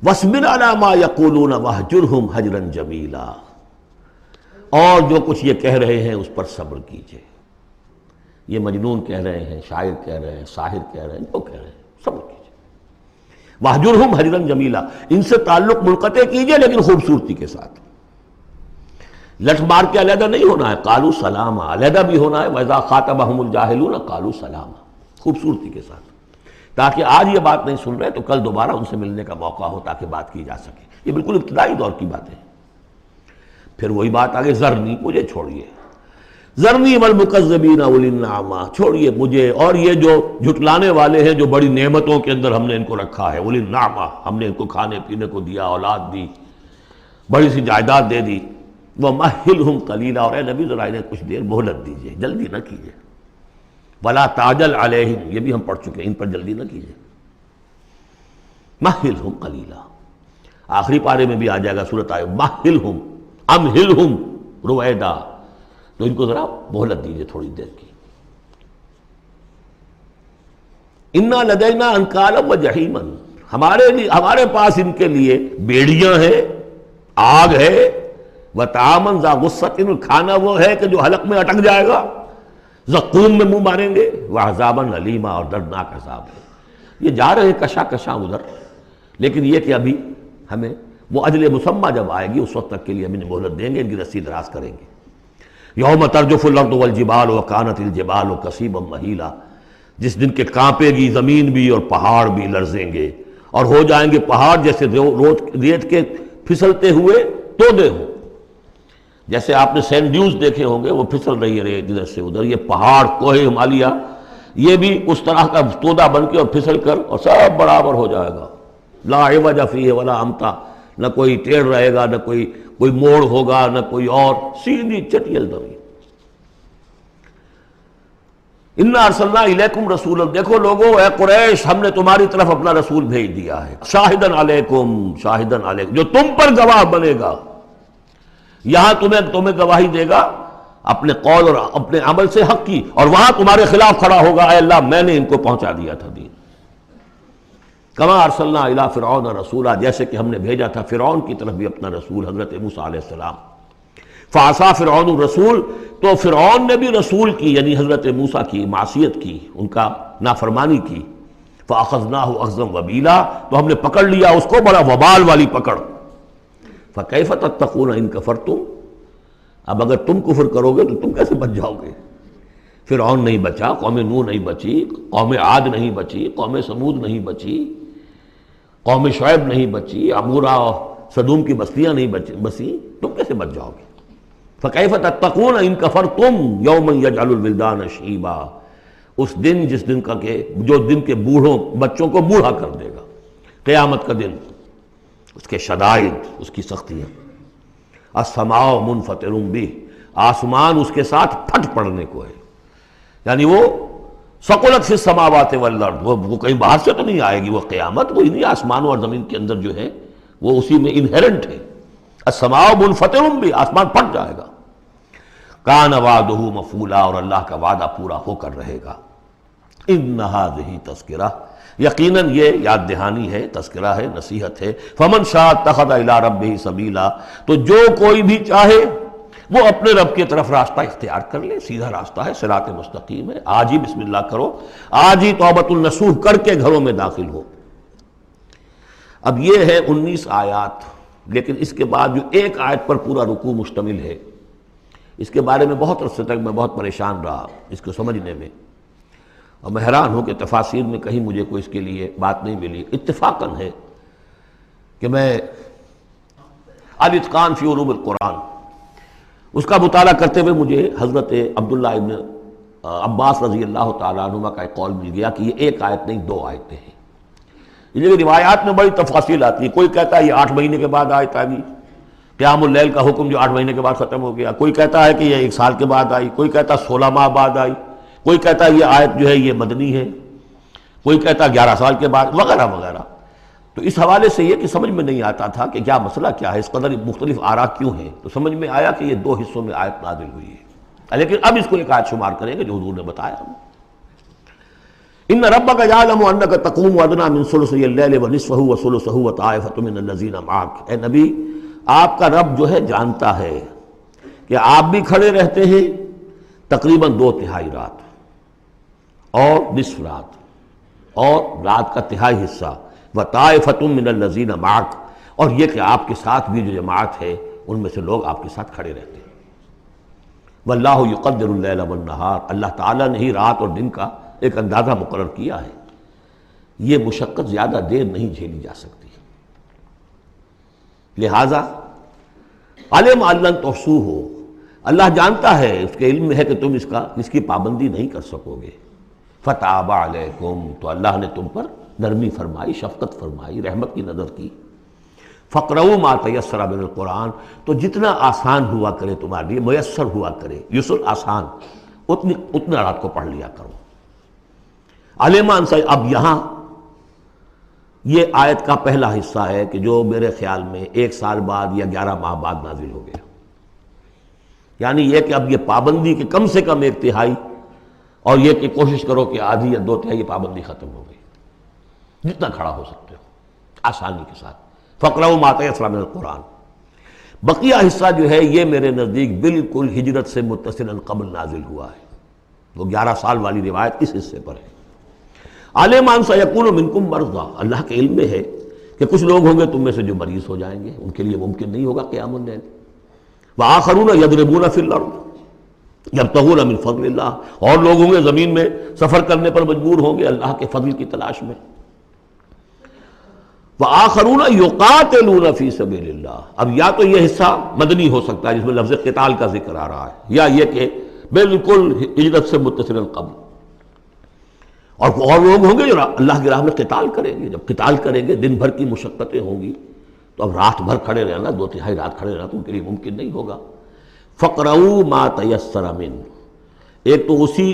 واصبر علی ما یقولون واہجرہم ہجرا جمیلا، اور جو کچھ یہ کہہ رہے ہیں اس پر صبر کیجئے، یہ مجنون کہہ رہے ہیں، شاعر کہہ رہے ہیں، ساحر کہہ رہے ہیں، جو کہہ رہے ہیں صبر کیجئے۔ واہجرہم ہجرا جمیلا، ان سے تعلق منقطع کیجئے لیکن خوبصورتی کے ساتھ، لٹ مار کے علیحدہ نہیں ہونا ہے، قالوا سلاما، علیحدہ بھی ہونا ہے، وَإِذَا خَاطَبَهُمُ الْجَاهِلُونَ قَالُوا سَلَامًا، خوبصورتی کے ساتھ، تاکہ آج یہ بات نہیں سن رہے تو کل دوبارہ ان سے ملنے کا موقع ہو، تاکہ بات کی جا سکے۔ یہ بالکل ابتدائی دور کی باتیں ہیں۔ پھر وہی بات آگے، ذرنی، مجھے چھوڑیے، ذرنی والمکذبین اولی النعمہ، چھوڑیے مجھے اور یہ جو جھٹلانے والے ہیں، جو بڑی نعمتوں کے اندر ہم نے ان کو رکھا ہے، اولی النعمہ، ہم نے ان کو کھانے پینے کو دیا، اولاد دی، بڑی سی جائیداد دے دی، وَمَهِّلْهُمْ قَلِيلًا، اور اے نبی ذرا انہیں کچھ دیر مہلت دیجیے، جلدی نہ کیجیے، وَلَا تَعْجَلْ عَلَيْهِمْ، یہ بھی ہم پڑھ چکے ہیں، ان پر جلدی نہ کیجیے، مَهِّلْهُمْ قَلِيلًا، آخری پارے میں بھی آ جائے گا سورۃ آئے، مَهِّلْهُمْ أَمْهِلْهُمْ رویدا، تو ان کو ذرا مہلت دیجیے تھوڑی دیر کی۔ انا لدینا انکالا و جہیما، ہمارے پاس ان کے لیے بیڑیاں ہیں، آگ ہے، وطعاما ذا غصۃ، کھانا وہ ہے کہ جو حلق میں اٹک جائے گا، زقوم میں منہ ماریں گے، وعذابا الیما، اور دردناک عذاب ہے۔ یہ جا رہے ہیں کشا کشا ادھر، لیکن یہ کہ ابھی ہمیں وہ اجل مسمى جب آئے گی اس وقت تک کے لیے ہم انہیں مہلت دیں گے، ان کی رسی دراز کریں گے۔ یوم ترجف الارض والجبال وکانت الجبال کثیبا مہیلا، جس دن کے کانپے گی زمین بھی اور پہاڑ بھی لرزیں گے، اور ہو جائیں گے پہاڑ جیسے ریت کے پھسلتے ہوئے تودے ہوں۔ جیسے آپ نے سینڈ ڈیوز دیکھے ہوں گے، وہ پھسل رہی ہے ریت ادھر سے ادھر، یہ پہاڑ کوہ ہمالیہ یہ بھی اس طرح کا تودا بن کے اور پھسل کر اور سب برابر ہو جائے گا۔ لا عوج فیہ ولا امتا، نہ کوئی ٹیڑھ رہے گا، نہ کوئی موڑ ہوگا، نہ کوئی اور، سیدھی چٹیل زمین۔ انا ارسلنا الیکم رسولا، دیکھو لوگوں، اے قریش، ہم نے تمہاری طرف اپنا رسول بھیج دیا ہے، شاہدن علیکم، شاہدن علیکم، جو تم پر گواہ بنے گا، یہاں تمہیں گواہی دے گا اپنے قول اور اپنے عمل سے حق کی، اور وہاں تمہارے خلاف کھڑا ہوگا، اے اللہ میں نے ان کو پہنچا دیا تھا دین۔ کما ارسلنا الی فرعون رسولا، جیسے کہ ہم نے بھیجا تھا فرعون کی طرف بھی اپنا رسول حضرت موسیٰ علیہ السلام۔ فعصا فرعون الرسول، تو فرعون نے بھی رسول کی یعنی حضرت موسیٰ کی معصیت کی، ان کا نافرمانی کی۔ فاخذناہ اخذا وبیلا، تو ہم نے پکڑ لیا اس کو بڑا وبال والی پکڑ۔ فکیف تتقون ان کفرتم، اب اگر تم کفر کرو گے تو تم کیسے بچ جاؤ گے؟ فرعون نہیں بچا، قوم نوح نہیں بچی، قوم عاد نہیں بچی، قوم سمود نہیں بچی، قوم شعیب نہیں بچی، عمورہ اور صدوم کی بستیاں نہیں بسی، تم کیسے بچ جاؤ گے؟ فکیف تتقون ان کفرتم یوما یجعل الولدان شیبا، اس دن جس دن کا کہ جو دن کے بوڑھوں بچوں کو بوڑھا کر دے گا، قیامت کا دن، اس کے شدائد، اس کی سختیاں۔ السماء منفطر بہ، آسمان اس کے ساتھ پھٹ پڑنے کو ہے، یعنی وہ ثقلت فی السماوات والارض، وہ کہیں باہر سے تو نہیں آئے گی، وہ قیامت وہ انہی آسمانوں اور زمین کے اندر جو ہے وہ اسی میں انہیرنٹ ہے۔ السماء منفطر بہ، آسمان پھٹ جائے گا۔ کان وعدہ مفعولا، اور اللہ کا وعدہ پورا ہو کر رہے گا۔ ان ھذہ تذکرہ، یقیناً یہ یاد دہانی ہے، تذکرہ ہے، نصیحت ہے۔ فمن شاء اتخذ الی ربہ سبیلا، تو جو کوئی بھی چاہے وہ اپنے رب کی طرف راستہ اختیار کر لے، سیدھا راستہ ہے، صراط مستقیم ہے۔ آج ہی بسم اللہ کرو، آج ہی توبۃ النصوح کر کے گھروں میں داخل ہو۔ اب یہ ہے 19 آیات، لیکن اس کے بعد جو ایک آیت پر پورا رکوع مشتمل ہے، اس کے بارے میں بہت عرصے تک میں بہت پریشان رہا اس کو سمجھنے میں، اور میں حیران ہوں کہ تفاسیر میں کہیں مجھے کوئی اس کے لیے بات نہیں ملی۔ اتفاقاً ہے کہ میں الاتقان فی علوم القرآن اس کا مطالعہ کرتے ہوئے مجھے حضرت عبداللہ ابن عباس رضی اللہ تعالیٰ عنہما کا ایک قول مل گیا کہ یہ ایک آیت نہیں 2 آیتیں ہیں۔ یہ روایات میں بڑی تفاصیل آتی ہے، کوئی کہتا ہے یہ 8 مہینے کے بعد آیت آ گئی، قیام اللیل کا حکم جو 8 مہینے کے بعد ختم ہو گیا، کوئی کہتا ہے کہ یہ 1 سال کے بعد آئی، کوئی کہتا ہے 16 ماہ بعد آئی، کوئی کہتا ہے یہ آیت جو ہے یہ مدنی ہے، کوئی کہتا ہے 11 سال کے بعد، وغیرہ وغیرہ۔ تو اس حوالے سے یہ کہ سمجھ میں نہیں آتا تھا کہ کیا مسئلہ کیا ہے، اس قدر مختلف آراء کیوں ہیں، تو سمجھ میں آیا کہ یہ 2 حصوں میں آیت نازل ہوئی ہے، لیکن اب اس کو ایک آیت شمار کریں گے جو حضور نے بتایا ہمیں۔ ان ربک یعلم انک تقوم ادنی من ثلثی اللیل ونصفہ وثلثہ وطائفۃ من الذین معک، اے نبی آپ کا رب جو ہے جانتا ہے کہ آپ بھی کھڑے رہتے ہیں تقریباً 2/3 رات اور نصف رات اور رات کا تہائی حصہ، وطائفۃ من الذین معک، اور یہ کہ آپ کے ساتھ بھی جو جماعت ہے ان میں سے لوگ آپ کے ساتھ کھڑے رہتے ہیں۔ واللہ یقدر اللیل والنہار، اللہ تعالیٰ نے ہی رات اور دن کا ایک اندازہ مقرر کیا ہے، یہ مشقت زیادہ دیر نہیں جھیلی جا سکتی، لہذا علم ان لن تحصوہ، اللہ جانتا ہے، اس کے علم میں ہے کہ تم اس کی پابندی نہیں کر سکو گے۔ فتاب علیکم، تو اللہ نے تم پر نرمی فرمائی، شفقت فرمائی، رحمت کی نظر کی۔ فقرؤوا ما تیسر من القرآن، تو جتنا آسان ہوا کرے تمہارے لیے، میسر ہوا کرے، یسر آسان، اتنا رات کو پڑھ لیا کرو۔ علم ان، اب یہاں یہ آیت کا پہلا حصہ ہے کہ جو میرے خیال میں 1 سال بعد یا 11 ماہ بعد نازل ہو گیا، یعنی یہ کہ اب یہ پابندی کہ کم سے کم 1/3 اور یہ کہ کوشش کرو کہ آدھی یا 2/3 پابندی ختم ہو گئی، جتنا کھڑا ہو سکتے ہو آسانی کے ساتھ۔ فقرؤ ما تیسر من القرآن، بقیہ حصہ جو ہے یہ میرے نزدیک بالکل ہجرت سے متصل قبل نازل ہوا ہے، وہ 11 سال والی روایت اس حصے پر ہے۔ عالم ان سیکون منکم مرضی، اللہ کے علم میں ہے کہ کچھ لوگ ہوں گے تم میں سے جو مریض ہو جائیں گے، ان کے لیے ممکن نہیں ہوگا قیام اللیل۔ وآخرون یضربون فی الارض یبتغون من فضل اللہ، اور لوگ ہوں گے زمین میں سفر کرنے پر مجبور ہوں گے اللہ کے فضل کی تلاش میں۔ وآخرون یقاتلون فی سبیل اللہ، اب یا تو یہ حصہ مدنی ہو سکتا ہے جس میں لفظ قتال کا ذکر آ رہا ہے، یا یہ کہ بالکل ہجرت سے متصل قبل، اور لوگ ہوں گے جو اللہ کی راہ میں قتال کریں گے۔ جب قتال کریں گے دن بھر کی مشقتیں ہوں گی، تو اب رات بھر کھڑے رہنا، 2/3 رات کھڑے رہنا تو ان کے لیے ممکن نہیں ہوگا۔ فَقْرَؤُوا مَا تَيَسَّرَ مِنْهُ، ایک تو اسی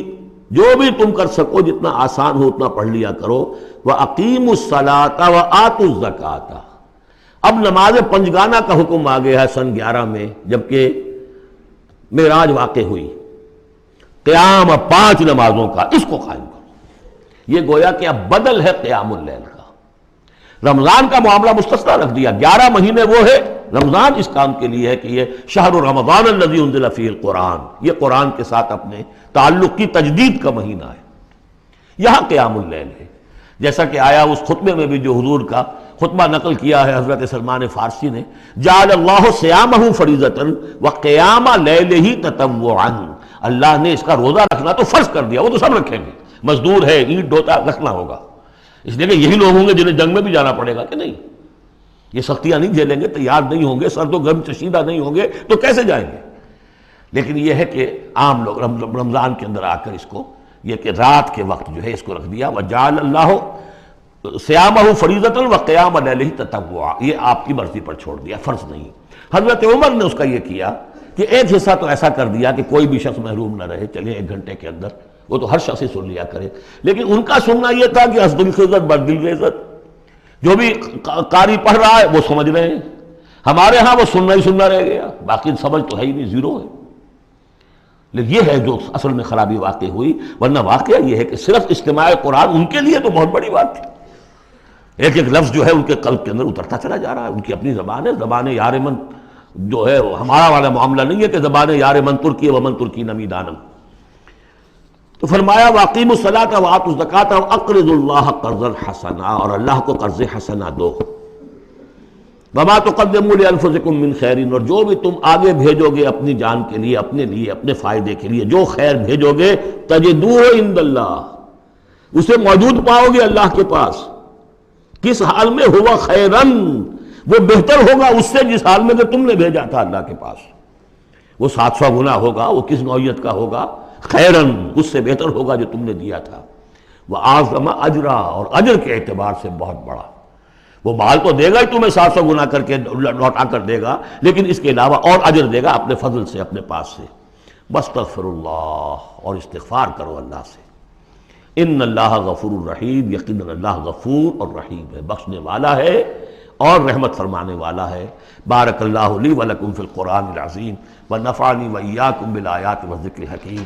جو بھی تم کر سکو جتنا آسان ہو اتنا پڑھ لیا کرو۔ وَأَقِيمُوا الصَّلَاةَ وَآتُوا الزَّكَاةَ، اب نماز پنجگانہ کا حکم آ گیا ہے سن 11 میں، جبکہ معراج واقع ہوئی، قیام اب 5 نمازوں کا، اس کو قائم کرو۔ یہ گویا کہ اب بدل ہے قیام اللیل کا۔ رمضان کا معاملہ مستثنیٰ رکھ دیا، 11 مہینے وہ ہے، رمضان اس کام کے لیے ہے کہ یہ شہر رمضان الذی انزل فیہ القرآن، یہ قرآن کے ساتھ اپنے تعلق کی تجدید کا مہینہ ہے۔ یہاں قیام اللیل ہے، جیسا کہ آیا اس خطبے میں بھی جو حضور کا خطبہ نقل کیا ہے حضرت سلمان فارسی نے، جعل اللہ صیامہ فریضۃ وقیام لیلہ تطوعا، اللہ نے اس کا روزہ رکھنا تو فرض کر دیا، وہ تو سب رکھیں گے، مزدور ہے اینٹ ڈھوتا رکھنا ہوگا، اس لیے کہ یہی لوگ ہوں گے جنہیں جنگ میں بھی جانا پڑے گا کہ نہیں، یہ سختیاں نہیں جھیلیں گے، تیار نہیں ہوں گے، سرد و گرم چشیدہ نہیں ہوں گے تو کیسے جائیں گے۔ لیکن یہ ہے کہ عام لوگ رمضان کے اندر آ کر اس کو یہ کہ رات کے وقت جو ہے اس کو رکھ دیا، وجعل اللہ صیامہ فریضۃ وقیام لیلہ تطوعا، یہ آپ کی مرضی پر چھوڑ دیا، فرض نہیں۔ حضرت عمر نے اس کا یہ کیا کہ ایک حصہ تو ایسا کر دیا کہ کوئی بھی شخص محروم نہ رہے، چلے 1 گھنٹے کے اندر وہ تو ہر شخص ہی سن لیا کرے، لیکن ان کا سننا یہ تھا کہ حسب الخزت بردل عزت، جو بھی قاری پڑھ رہا ہے وہ سمجھ رہے ہیں، ہمارے ہاں وہ سننا ہی سننا رہ گیا، باقی سمجھ تو ہے ہی نہیں، زیرو ہے۔ لیکن یہ ہے جو اصل میں خرابی واقع ہوئی، ورنہ واقعہ یہ ہے کہ صرف استماع قرآن ان کے لیے تو بہت بڑی بات تھی، ایک ایک لفظ جو ہے ان کے قلب کے اندر اترتا چلا جا رہا ہے، ان کی اپنی زبان ہے، زبان یار من جو ہے ہمارا والا معاملہ نہیں ہے کہ زبان یار من ترکی ومن ترکی نمی دانم۔ تو فرمایا وَأَقِيمُوا الصَّلَاةَ وَآتُوا الزَّكَاةَ وَأَقْرِضُوا اللَّهَ قَرْضًا حَسَنًا، اور اللہ کو قرض حسنہ دو۔ وَمَا تُقَدِّمُوا لِأَنفُسِكُم مِّن خَيْرٍ، اور جو بھی تم آگے بھیجو گے اپنی جان کے لیے، اپنے فائدے کے لیے جو خیر بھیجو گے، تَجِدُوهُ عِندَ اللَّهِ، اسے موجود پاؤ گے اللہ کے پاس، کس حال میں؟ ہوا خیرن، وہ بہتر ہوگا اس سے جس حال میں کہ تم نے بھیجا تھا اللہ کے پاس، وہ 700 گنا ہوگا، وہ کس نوعیت کا ہوگا؟ خیرن، اس سے بہتر ہوگا جو تم نے دیا تھا۔ وَأَعْظَمَ أَجْرًا، اور اجر کے اعتبار سے بہت بڑا، وہ مال تو دے گا ہی تمہیں 700 گنا کر کے لوٹا کر دے گا، لیکن اس کے علاوہ اور اجر دے گا اپنے فضل سے، اپنے پاس سے۔ وَاسْتَغْفِرُوا اللَّهَ، اور استغفار کرو اللہ سے۔ ان اللہ غفور الرحیم، یقیناً اللہ غفور اور رحیم ہے، بخشنے والا ہے اور رحمت فرمانے والا ہے۔ بارک اللہ لی ولکم فی القرآن العظیم ونفعنی وإیاکم بالآیات والذکر الحکیم۔